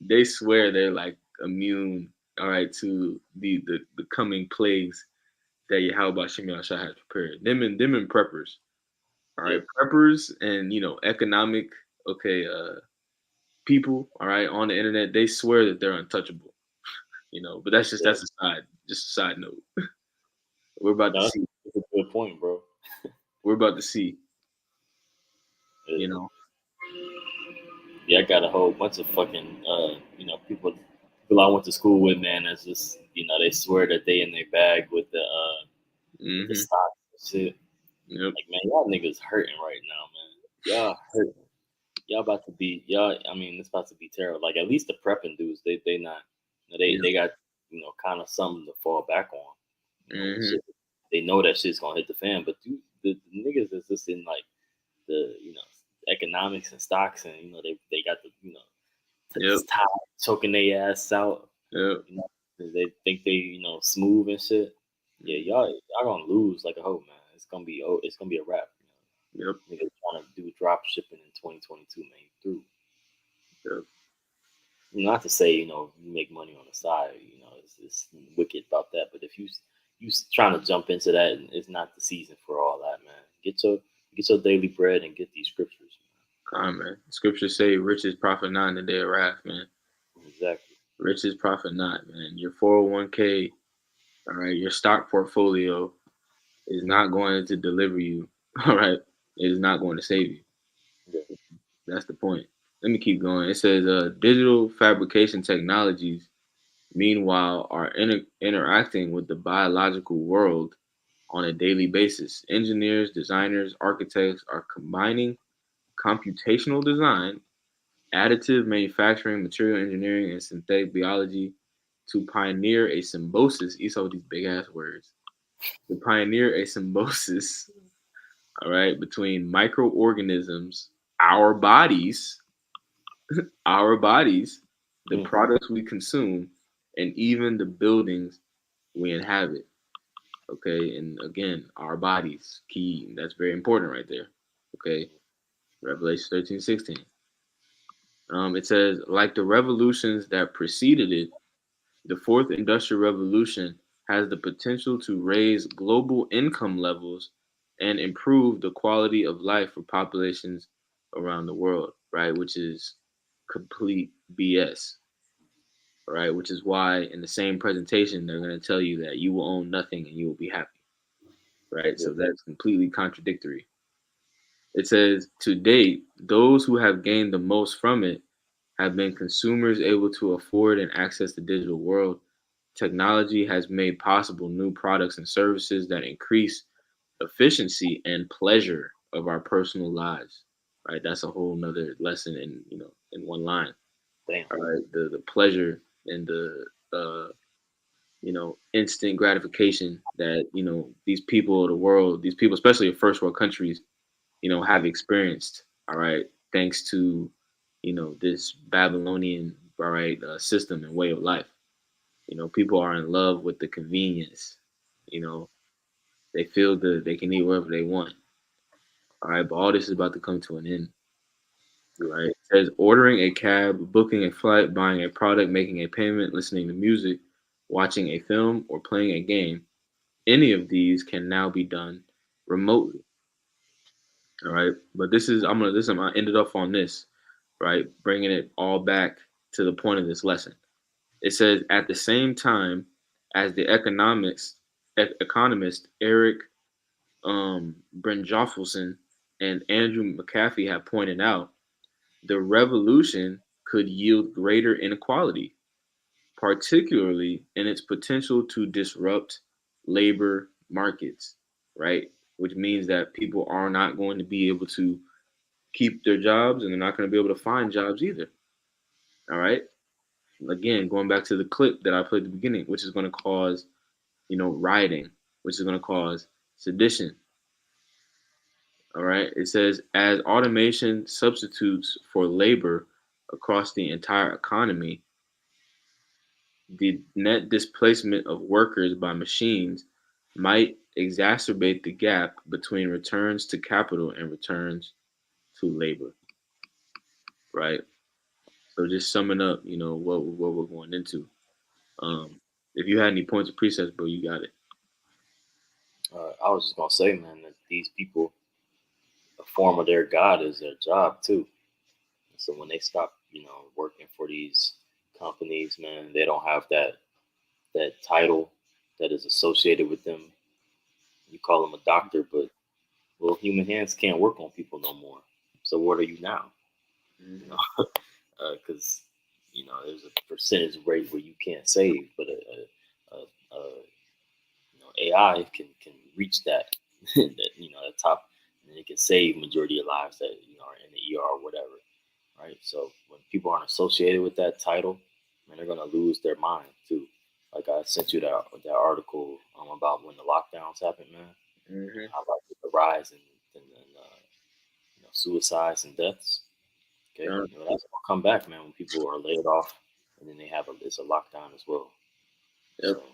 they swear they're like immune, all right, to the coming plagues that Yahweh Shem Yahshua has prepared. Them and preppers, all yeah, right, preppers and economic, okay, people, all right, on the internet, they swear that they're untouchable, but yeah. that's just a side note. We're about to No, see. that's a good point, bro. We're about to see, Yeah. you know. Yeah, I got a whole bunch of fucking people I went to school with, man. That's just they swear that they in their bag with the Hmm. stocks and shit. Yep. Like, man, y'all niggas hurting right now, man. Y'all hurting. Y'all about to be y'all. I mean, it's about to be terrible. Like, at least the prepping dudes, they not. Yep. They got kind of something to fall back on. When Hmm. shit, they know that shit's gonna hit the fan. But dude, the niggas that's just in like the economics and stocks, and they got the Yep. tie choking their ass out. Yep. You know, they think they smooth and shit. Yeah, y'all gonna lose like a hoe, man. It's gonna be a wrap. Yep. Niggas trying to do drop shipping in 2022, man. Through. Yep. Not to say you make money on the side, it's wicked about that. But if you trying to jump into that, it's not the season for all that, man. Get your daily bread and get these scriptures. Man. Scriptures say riches profit not in the day of wrath, man. Exactly. Riches profit not, man. Your 401k, all right, your stock portfolio is not going to deliver you, all right? It is not going to save you. Yeah. That's the point. Let me keep going. It says digital fabrication technologies, meanwhile, are interacting with the biological world on a daily basis. Engineers, designers, architects are combining computational design, additive manufacturing, material engineering, and synthetic biology to pioneer a symbiosis. You saw these big ass words. To pioneer a symbiosis, all right, between microorganisms, our bodies, our bodies, the Mm-hmm. products we consume, and even the buildings we inhabit. Okay, and again, our bodies, key. That's very important right there. Okay, Revelation 13:16. It says, like the revolutions that preceded it, the fourth industrial revolution has the potential to raise global income levels and improve the quality of life for populations around the world, right? Which is complete BS, right? Which is why in the same presentation, they're going to tell you that you will own nothing and you will be happy, right? Yeah. So that's completely contradictory. It says, to date, those who have gained the most from it have been consumers able to afford and access the digital world. Technology has made possible new products and services that increase efficiency and pleasure of our personal lives. Right, that's a whole nother lesson in in one line. Damn. All right, the pleasure and the instant gratification that these people of the world, these people, especially in first world countries, have experienced. All right, thanks to this Babylonian system and way of life. People are in love with the convenience. You know, they feel good. They can eat wherever they want. All right, but all this is about to come to an end. Yeah. Right? It says ordering a cab, booking a flight, buying a product, making a payment, listening to music, watching a film, or playing a game. Any of these can now be done remotely. All right, but I'm gonna end it off on this, right? Bringing it all back to the point of this lesson. It says at the same time as the economist Eric Brynjolfsson and Andrew McAfee have pointed out, the revolution could yield greater inequality, particularly in its potential to disrupt labor markets, right? Which means that people are not going to be able to keep their jobs and they're not going to be able to find jobs either. All right. Again, going back to the clip that I played at the beginning, which is going to cause, rioting, which is going to cause sedition. All right. It says as automation substitutes for labor across the entire economy, the net displacement of workers by machines might exacerbate the gap between returns to capital and returns to labor. Right. So just summing up, what we're going into. If you had any points of precepts, bro, you got it. I was just gonna say, man, that these people, a form of their god is their job too. So when they stop, working for these companies, man, they don't have that title that is associated with them. You call them a doctor, but well, human hands can't work on people no more. So what are you now? You Mhm. know, because there's a percentage rate where you can't save, but AI can reach that that the top, and it can save majority of lives that are in the ER or whatever, right? So when people aren't associated with that title, man, they're gonna lose their mind too. Like I sent you that article about when the lockdowns happened, man. Mhm. How about the rise in suicides and deaths? Okay, Yeah. that's gonna come back, man, when people are laid off, and then it's a lockdown as well. Yep. So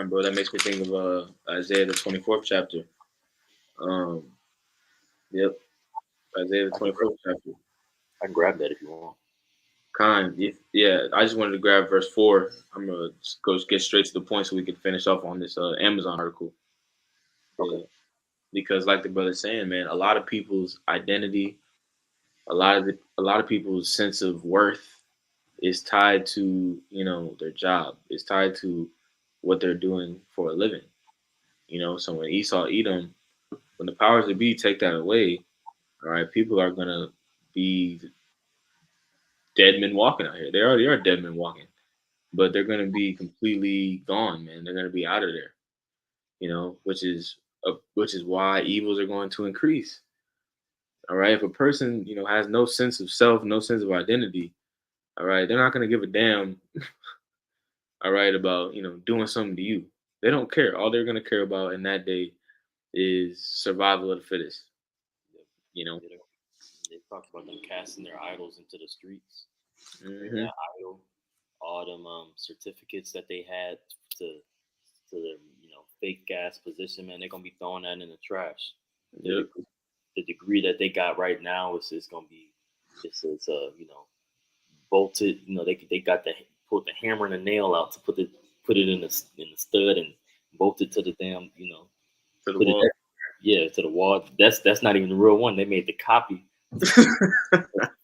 Bro, that makes me think of Isaiah the 24th chapter. Um, yep, Isaiah the I can grab, 24th chapter. I can grab that if you want. Yeah. I just wanted to grab verse 4. I'm gonna just go get straight to the point so we can finish off on this Amazon article. Okay. Yeah, because like the brother's saying, man, a lot of people's identity, a lot of people's sense of worth is tied to, you know, their job. It's tied to what they're doing for a living. You know, so when Esau Edom, when the powers that be take that away, all right, people are gonna be dead men walking out here. They already are dead men walking, but they're gonna be completely gone, man. They're gonna be out of there. You know, which is why evils are going to increase. All right, if a person, you know, has no sense of self, no sense of identity, all right, they're not gonna give a damn, all right, about, you know, doing something to you. They don't care. All they're gonna care about in that day is survival of the fittest. You know. Yeah, they talked about them casting their idols into the streets. Okay, Hmm. that idol, all them certificates that they had to their fake gas position, man, they're gonna be throwing that in the trash. The Yep. degree, the degree that they got right now is gonna be it's bolted. They got the put the hammer and the nail out to put it in the stud and bolt it to the damn To the put it wall. yeah to the wall. That's not even the real one. They made the copy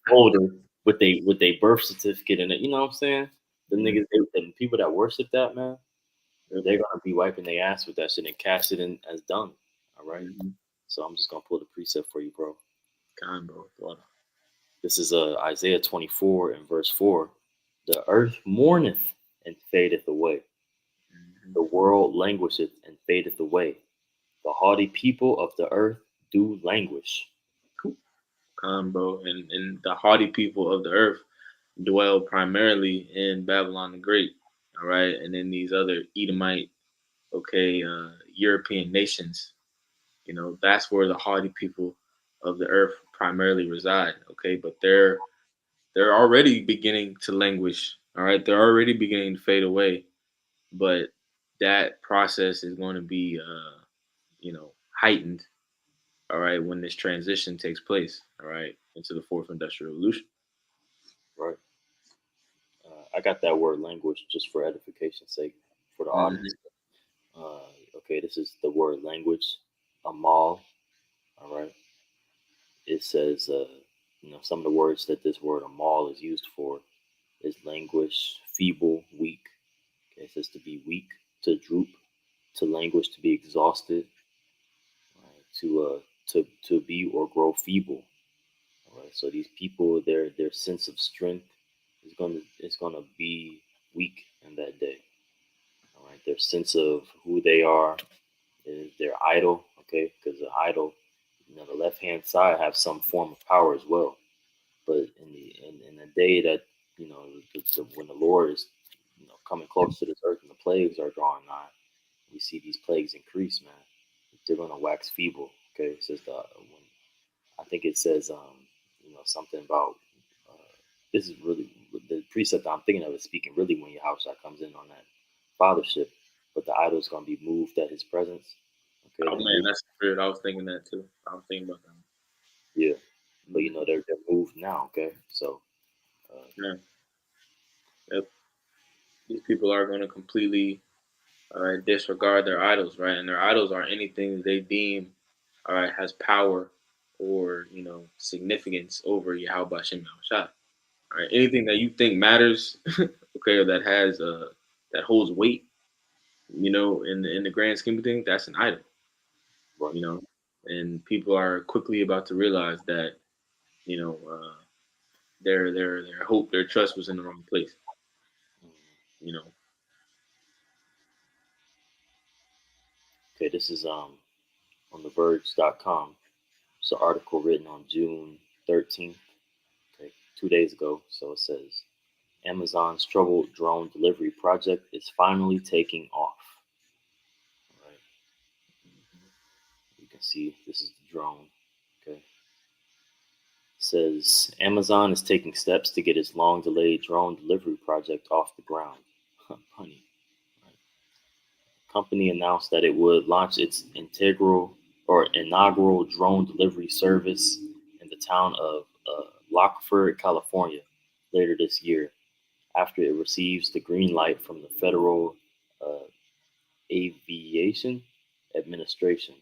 folder with they birth certificate in it. You know what I'm saying? The Mhm. niggas, the people that worship that, man, Yep. they're gonna be wiping their ass with that shit and cast it in as dung. All right. Mhm. So I'm just gonna pull the precept for you, bro. Kind, bro. Water. This is Isaiah 24 and verse 4. The earth mourneth and fadeth away. Mhm. The world languisheth and fadeth away. The haughty people of the earth do languish. Kind, bro. And the haughty people of the earth dwell primarily in Babylon the Great. All right, and then these other Edomite, okay, European nations. You know, that's where the haughty people of the earth primarily reside. Okay, but they're already beginning to languish. All right, they're already beginning to fade away. But that process is going to be, you know, heightened. All right, when this transition takes place. All right, into the fourth industrial revolution. Right. I got that word language just for edification's sake for the Hmm. audience. Okay, this is the word language, amal. All right. It says, some of the words that this word amal is used for is languish, feeble, weak. Okay, it says to be weak, to droop, to languish, to be exhausted, right? To be or grow feeble. All right. So these people, their sense of strength is gonna be weak in that day. All right. Their sense of who they are is their idol. Okay, because the idol, the left hand side have some form of power as well. But in the day that when the Lord is coming close to this earth and the plagues are drawing nigh, we see these plagues increase, man. They're gonna wax feeble. Okay, it says when I think it says something about this is really the precept I'm thinking of is speaking really when Yahushua comes in on that fathership, but the idol is gonna be moved at his presence. Okay, Oh they're man, moved. that's weird. I was thinking that too. I was thinking about that. Yeah, but Mhm. they're moved now. Okay, so uh, Yeah. Yep. These people are going to completely, all right, disregard their idols, right? And their idols are anything that they deem, all right, has power or, you know, significance over Yahweh Bashem Yahushua. All right, anything that you think matters, okay, or that has that holds weight, you know, in the grand scheme of things, that's an idol, right. you know. And people are quickly about to realize that, you know, their hope, their trust was in the wrong place, Mhm. you know. Okay, this is on theverge.com. It's an article written on June 13th, okay, 2 days ago. So it says Amazon's troubled drone delivery project is finally taking off. All right, you can see this is the drone. Okay, it says Amazon is taking steps to get its long delayed drone delivery project off the ground. Funny. Right. Company announced that it would launch its inaugural drone delivery service in the town of Lockford, California, later this year, after it receives the green light from the Federal uh, Aviation Administration.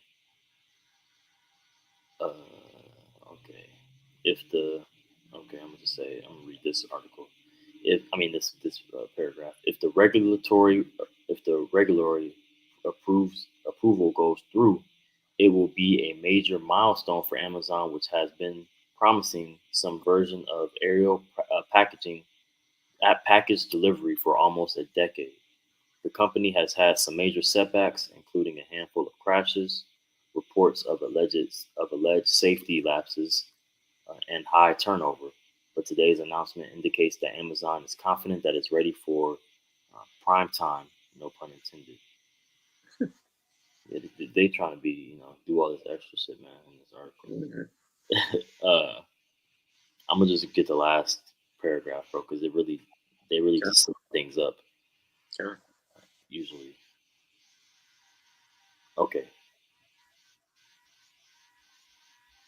Okay, if the Okay, I'm gonna just say I'm gonna read this article. This paragraph. If the regulatory approval goes through, it will be a major milestone for Amazon, which has been promising some version of aerial packaging at package delivery for almost a decade. The company has had some major setbacks, including a handful of crashes, reports of alleged safety lapses, and high turnover. But today's announcement indicates that Amazon is confident that it's ready for prime time. No pun intended. Yeah, they trying to be, do all this extra shit, man, in this article. Mhm. uh, I'm gonna just get the last paragraph, bro, because they really Okay. just sum things up Okay. usually. Okay,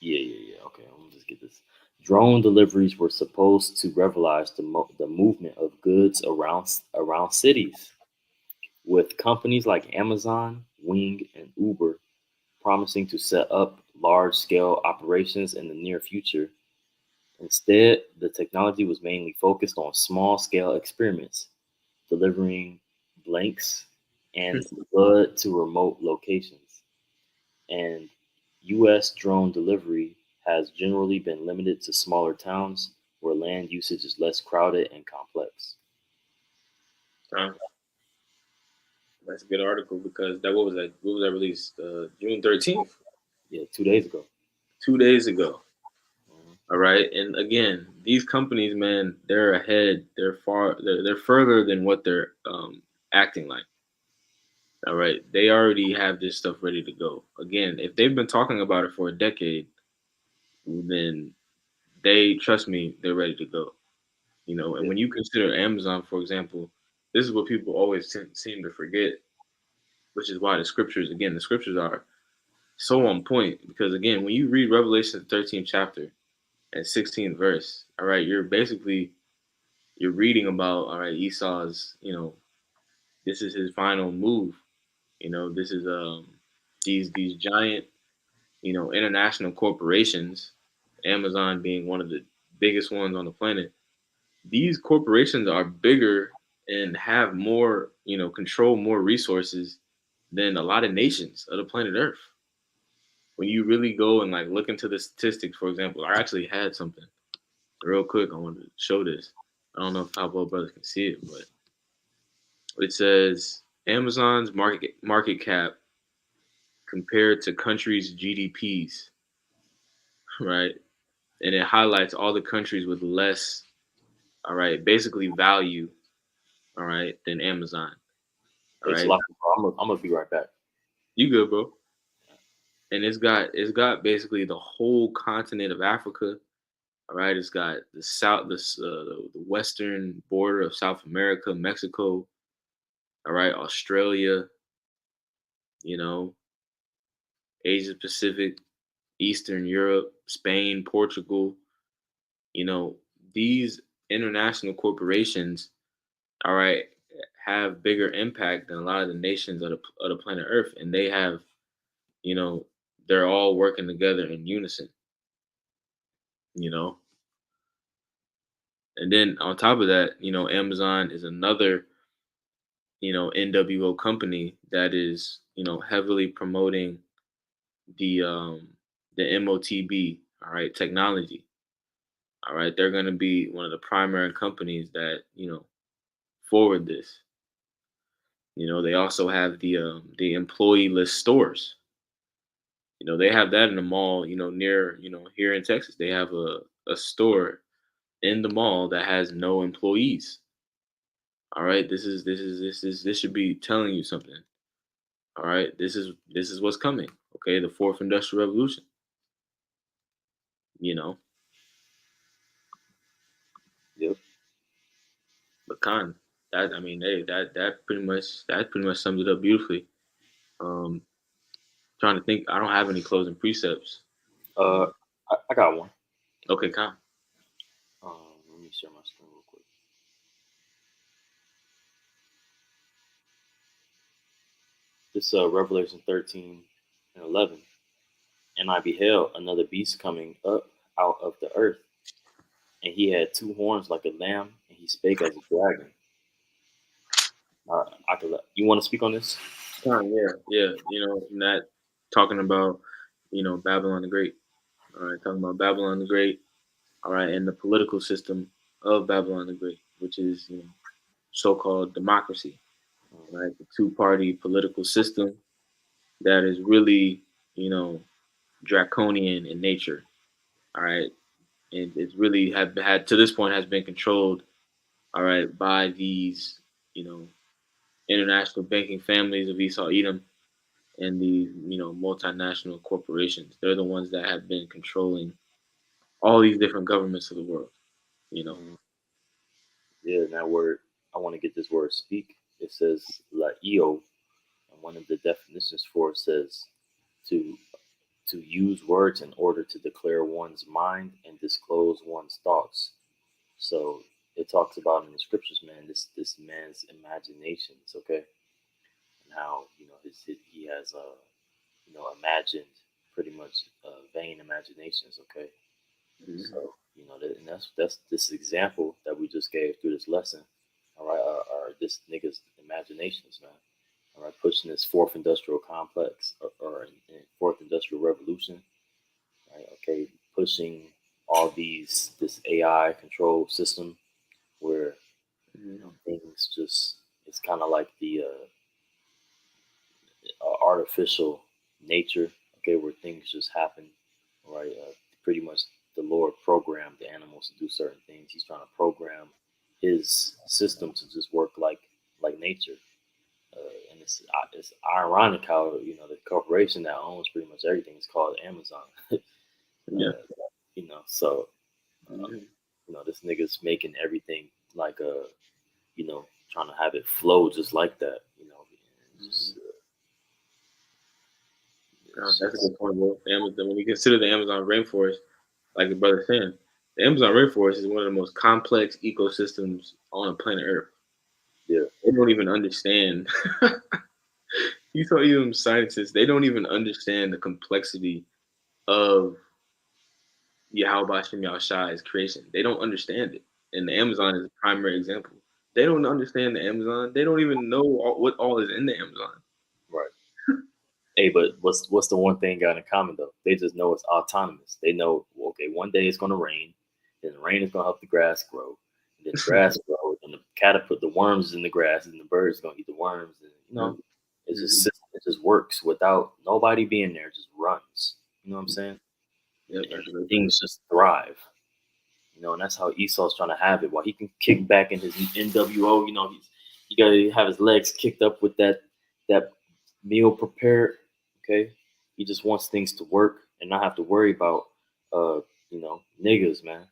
yeah. Okay, I'm gonna just get this. Drone deliveries were supposed to revolutionize the movement of goods around cities, with companies like Amazon, Wing, and Uber promising to set up large scale operations in the near future. Instead, the technology was mainly focused on small scale experiments, delivering blanks and blood to remote locations. And US drone delivery has generally been limited to smaller towns where land usage is less crowded and complex. Uh, that's a good article because that what was that? What was that released? June 13th, Yeah, 2 days ago. 2 days ago. Mhm. All right, and again, these companies, man, they're ahead. They're far. They're further than what they're acting like. All right, they already have this stuff ready to go. Again, if they've been talking about it for a decade, then they trust me. They're ready to go. And Yeah, when you consider Amazon, for example, this is what people always seem to forget, which is why the scriptures are so on point. Because again, when you read Revelation 13th chapter and 16th verse, all right, you're reading about, all right, Esau's, this is his final move. This is these giant, international corporations, Amazon being one of the biggest ones on the planet. These corporations are bigger and have more, control more resources than a lot of nations of the planet Earth. When you really go and like look into the statistics, for example, I actually had something real quick. I wanted to show this. I don't know if how well brothers can see it, but it says Amazon's market cap compared to countries' GDPs, right? And it highlights all the countries with less, all right, basically value, all right, than Amazon, all it's right. like, I'm gonna be right back. You good, bro? And it's got basically the whole continent of Africa. All right, it's got the the western border of South America, Mexico. All right, Australia. You know, Asia Pacific, Eastern Europe, Spain, Portugal. You know, these international corporations, all right, have bigger impact than a lot of the nations of the planet Earth, and they have, you know, they're all working together in unison. You know, and then on top of that, Amazon is another, NWO company that is, heavily promoting the M.O.T.B. All right, technology. All right, they're going to be one of the primary companies that forward this. They also have the employee list stores. They have that in the mall. Near here in Texas, they have a store in the mall that has no employees. All right, this should be telling you something. All right, this is what's coming. Okay, the fourth industrial revolution. You know, Yep. but that I mean, hey, that pretty much sums it up beautifully. Um, trying to think, I don't have any closing precepts. Uh, Um, I got one. okay, Con. Let me share my screen real quick. This Revelation 13 and 11. And I beheld another beast coming up out of the earth. and he had two horns like a lamb, and he spake as a dragon. You want to speak on this? Yeah, yeah. Not talking about, Babylon the Great. All right, talking about Babylon the Great. All right, and the political system of Babylon the Great, which is so-called democracy. Right, the two-party political system that is really draconian in nature. All right, and it's really had to this point has been controlled. All right, by these you know international banking families of Esau Edom and the multinational corporations. They're the ones that have been controlling all these different governments of the world. You know. Mm. Yeah, and that word, I want to get this word speak. It says laio, and one of the definitions for it says to to use words in order to declare one's mind and disclose one's thoughts. So it talks about in the scriptures, man, this man's imaginations, okay, and how he has imagined pretty much vain imaginations, okay. Mhm. So and that's this example that we just gave through this lesson. All right, are this nigga's imaginations, man. All right, pushing this fourth industrial complex or fourth industrial revolution. Right, okay, pushing all this AI control system where Mhm. things just it's kind of like the artificial nature. Okay, where things just happen. Right, pretty much the Lord programmed the animals to do certain things. He's trying to program his system to just work like nature. And it's ironic how the corporation that owns pretty much everything is called Amazon. Yeah. So Mhm. this nigga's making everything like trying to have it flow just like that. And Mhm. just Oh, it's that's a just good point, bro. Amazon, when you consider the Amazon rainforest, like the brother saying, the Amazon rainforest is one of the most complex ecosystems on planet Earth. yeah, They don't even understand. You thought even scientists, they don't even understand the complexity of Yahweh Shem Shai's creation. They don't understand it. And the Amazon is a primary example. They don't understand the Amazon. They don't even know what all is in the Amazon. right. Hey, but what's the one thing got in common though? They just know it's autonomous. They know, okay, one day it's gonna rain, then the rain is gonna help the grass grow, and then the grass grows, and the caterpillar, the worms in the grass, and the birds gonna eat the worms, and Mhm. it just works without nobody being there. It just runs. You know what I'm saying? Yep, And that's a good point. things just thrive. And that's how Esau's trying to have it. While he can kick back in his NWO, he got to have his legs kicked up with that meal prepared. Okay, he just wants things to work and not have to worry about niggas, man.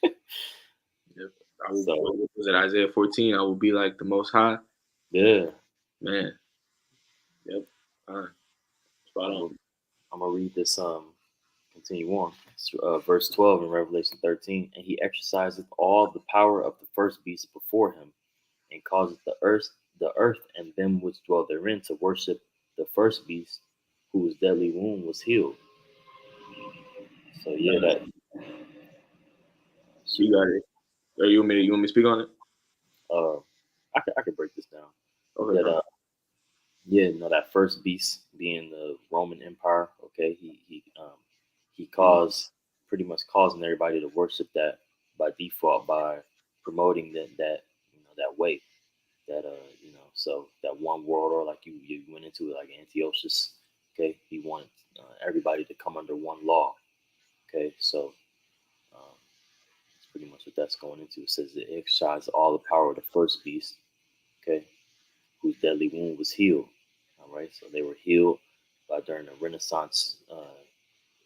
Yep. I will, So what was it Isaiah 14? I will be like the Most High. yeah, Man, yep. Fine. Spot I'm on. gonna, I'm gonna read this. Continue on. Verse 12 in Revelation 13, and he exerciseth all the power of the first beast before him, and causeth the earth and them which dwell therein to worship the first beast, whose deadly wound was healed. So yeah, that You shoot. got it. Or you want me to speak on it? Uh, I could break this down. Okay, That fine. yeah, that first beast being the Roman Empire. Okay, he caused pretty much causing everybody to worship that by default by promoting that that way. That so that one world, or like you went into it, like Antiochus. Okay, he wanted everybody to come under one law. Okay, so that's pretty much what that's going into. It says it exercised all the power of the first beast. Okay, whose deadly wound was healed. All right, so they were healed by during the Renaissance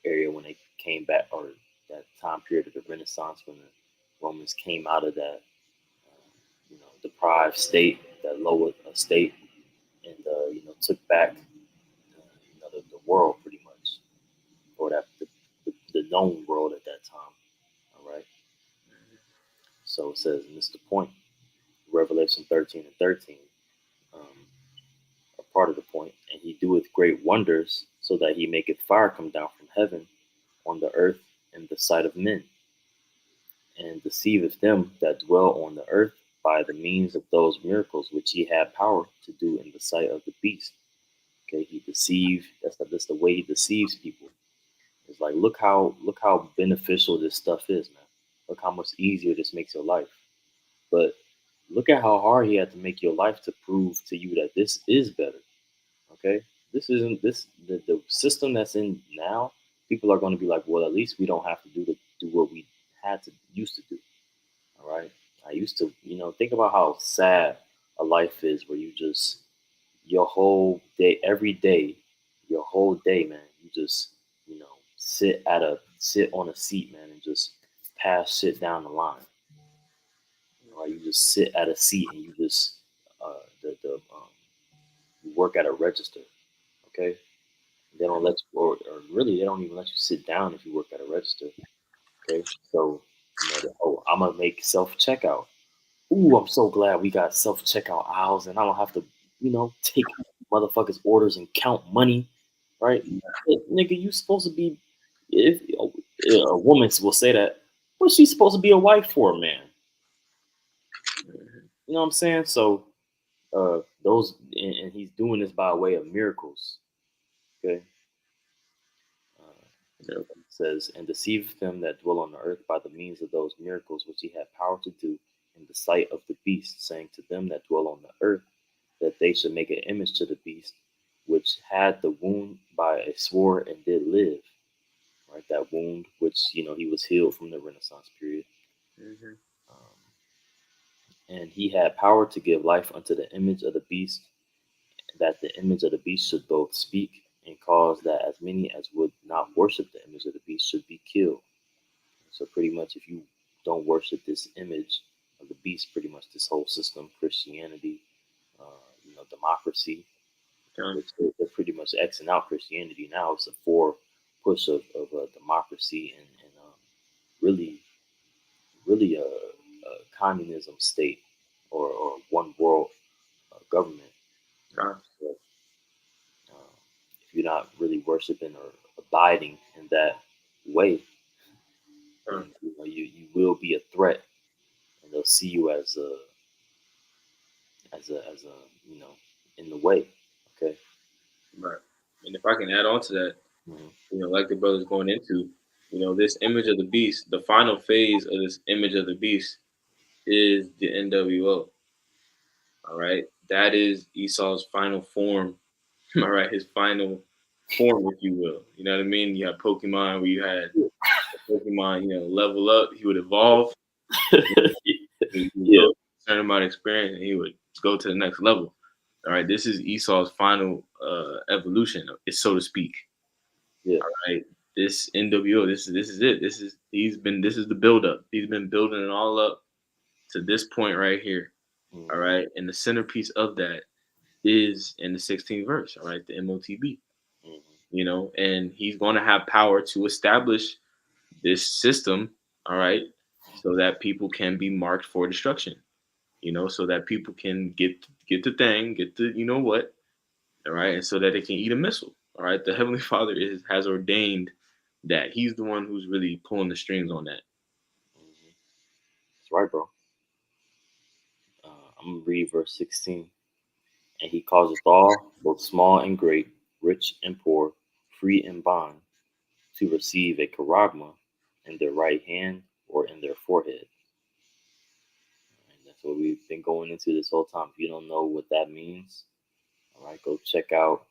area when they came back, or that time period of the Renaissance when the Romans came out of that deprived state, that lower state, and took back the world pretty much, or that the known world at that time. All right, so it says, and this is the point, Revelation 13 and 13. Um, a part of the point, and he doeth great wonders, so that he maketh fire come down from heaven on the earth in the sight of men, and deceiveth them that dwell on the earth by the means of those miracles which he had power to do in the sight of the beast. Okay, he deceived. That's the way he deceives people. It's like look how beneficial this stuff is, man. Look how much easier this makes your life. But look at how hard he had to make your life to prove to you that this is better. Okay, this isn't this the system that's in now. People are going to be like, well, at least we don't have to do what we had to used to do. All right. I used to, think about how sad a life is where you just your whole day, every day, your whole day, man. You just, sit on a seat, man, and just pass shit down the line. Right? You just sit at a seat and you just you work at a register. Okay. They don't let you, or really, they don't even let you sit down if you work at a register. Okay. So, I'm gonna make self checkout. Ooh, I'm so glad we got self checkout aisles and I don't have to, take motherfuckers' orders and count money, right? Nigga, you supposed to be, if a woman will say that, what's she supposed to be a wife for, man? You know what I'm saying? So, and he's doing this by way of miracles, okay? Uh, Yep. it says, and deceive them that dwell on the earth by the means of those miracles which he had power to do in the sight of the beast, saying to them that dwell on the earth, that they should make an image to the beast, which had the wound by a sword and did live. Right, that wound, which he was healed from the Renaissance period, Mhm. um, and he had power to give life unto the image of the beast, that the image of the beast should both speak and cause that as many as would not worship the image of the beast should be killed. So pretty much, if you don't worship this image of the beast, pretty much this whole system, Christianity, democracy, Yeah. which they're pretty much Xing out Christianity now. It's a for push of democracy and really, really a communism state or one world government. Yeah. So, uh, if you're not really worshiping or abiding in that way, Yeah. then you will be a threat, and they'll see you as a in the way. Okay. Right. And if I can add on to that, Hmm. like the brother's going into, this image of the beast, the final phase of this image of the beast is the NWO. All right. That is Esau's final form. All right. His final form, if you will. You know what I mean? You have Pokemon where you had Pokemon, level up, he would evolve, he would Yeah. go through a certain amount of experience and he would go to the next level. All right. This is Esau's final evolution, so to speak. Yeah. Right. This NWO, this is it. This is the buildup. He's been building it all up to this point right here. All Hmm. right. And the centerpiece of that is in the 16th verse, all right, the M.O.T.B. Hmm. And he's going to have power to establish this system, all right, so that people can be marked for destruction, so that people can get the thing, get the what, all right, and so that they can eat a missile, all right. The Heavenly Father has ordained that he's the one who's really pulling the strings on that. Hmm. That's right, bro. I'm gonna read verse 16. And he causeth all, both small and great, rich and poor, free and bond, to receive a charagma in their right hand or in their forehead. And that's what we've been going into this whole time. If you don't know what that means, all right, go check out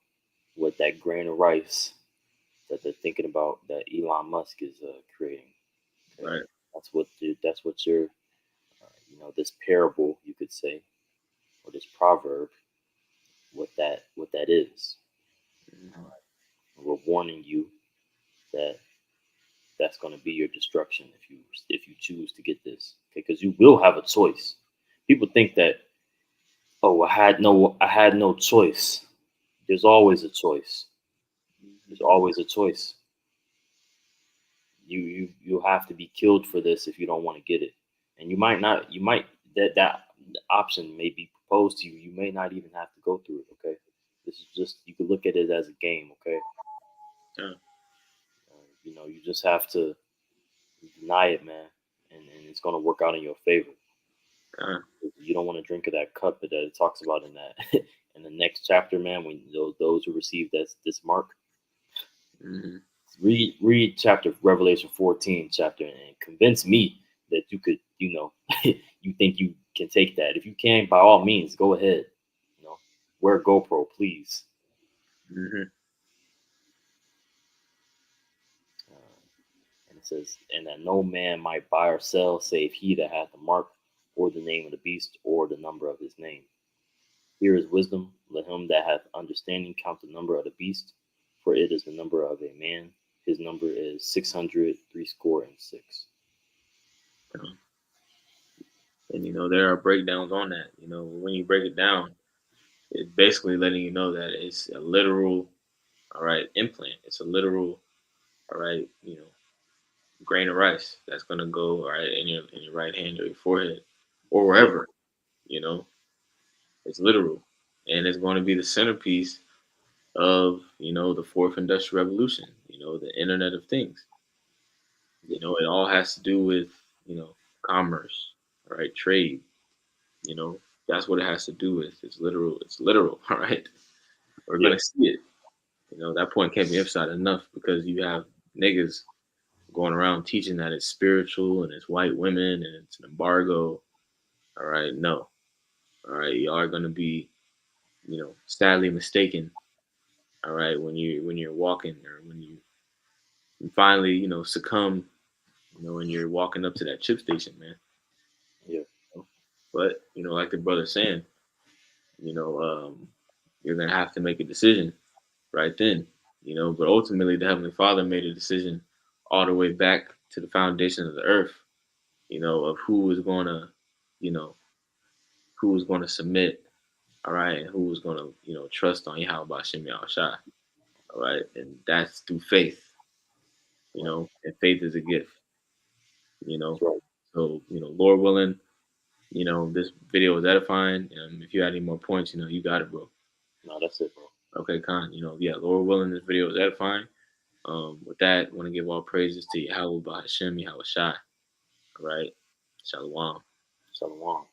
what that grain of rice that they're thinking about that Elon Musk is creating. Okay, Right. that's what your this parable you could say, or this proverb, what that is. All Mhm. right, we're warning you that that's going to be your destruction if you choose to get this. Okay, because you will have a choice. People think that, oh, I had no choice. There's always a choice. Mhm. There's always a choice. You have to be killed for this if you don't want to get it, and you might not. You might that option may be proposed to you. You may not even have to go through it. Okay, this is just you could look at it as a game. Okay, Yeah. you just have to deny it, man, and it's going to work out in your favor. Uh, You don't want to drink of that cup that it talks about in that in the next chapter, man. When those who receive this mark, mm-hmm. read chapter Revelation 14 chapter and convince me that you could, you think you can take that. If you can, by all means, go ahead. Wear a GoPro, please. Mm-hmm. And it says, and that no man might buy or sell save he that hath the mark or the name of the beast or the number of his name. Here is wisdom. Let him that hath understanding count the number of the beast, for it is the number of a man. His number is 666. And there are breakdowns on that. When you break it down, it's basically letting you know that it's a literal, all right, implant. It's a literal, all right, grain of rice that's gonna go all right in your right hand or your forehead or wherever. You know, it's literal, and it's going to be the centerpiece of the fourth industrial revolution. The Internet of Things. It all has to do with commerce, all right, trade. That's what it has to do with. It's literal. It's literal. All right, we're Yeah, gonna see it. That point can't be emphasized enough because you have niggas going around teaching that it's spiritual and it's white women and it's an embargo. All right, no. All right, y'all are gonna be, sadly mistaken. All right, when you're walking or when you finally, succumb, when you're walking up to that chip station, man. yeah, But like the brother's saying, you know, you're gonna have to make a decision right then. But ultimately, the Heavenly Father made a decision all the way back to the foundation of the earth. Of who is gonna, you know, who is gonna submit, all right, and who is gonna, trust on Yahweh Shem Shai, all right, and that's through faith. right. And faith is a gift. You That's know, right. so Lord willing, this video is edifying. If you had any more points, you got it, bro. No, that's it, bro. Okay, Khan. Yeah, Lord willing, this video is edifying. With that, I want to give all praises to Yahweh Bahashem, Yahweh Shai. All right. Shalom. Shalom.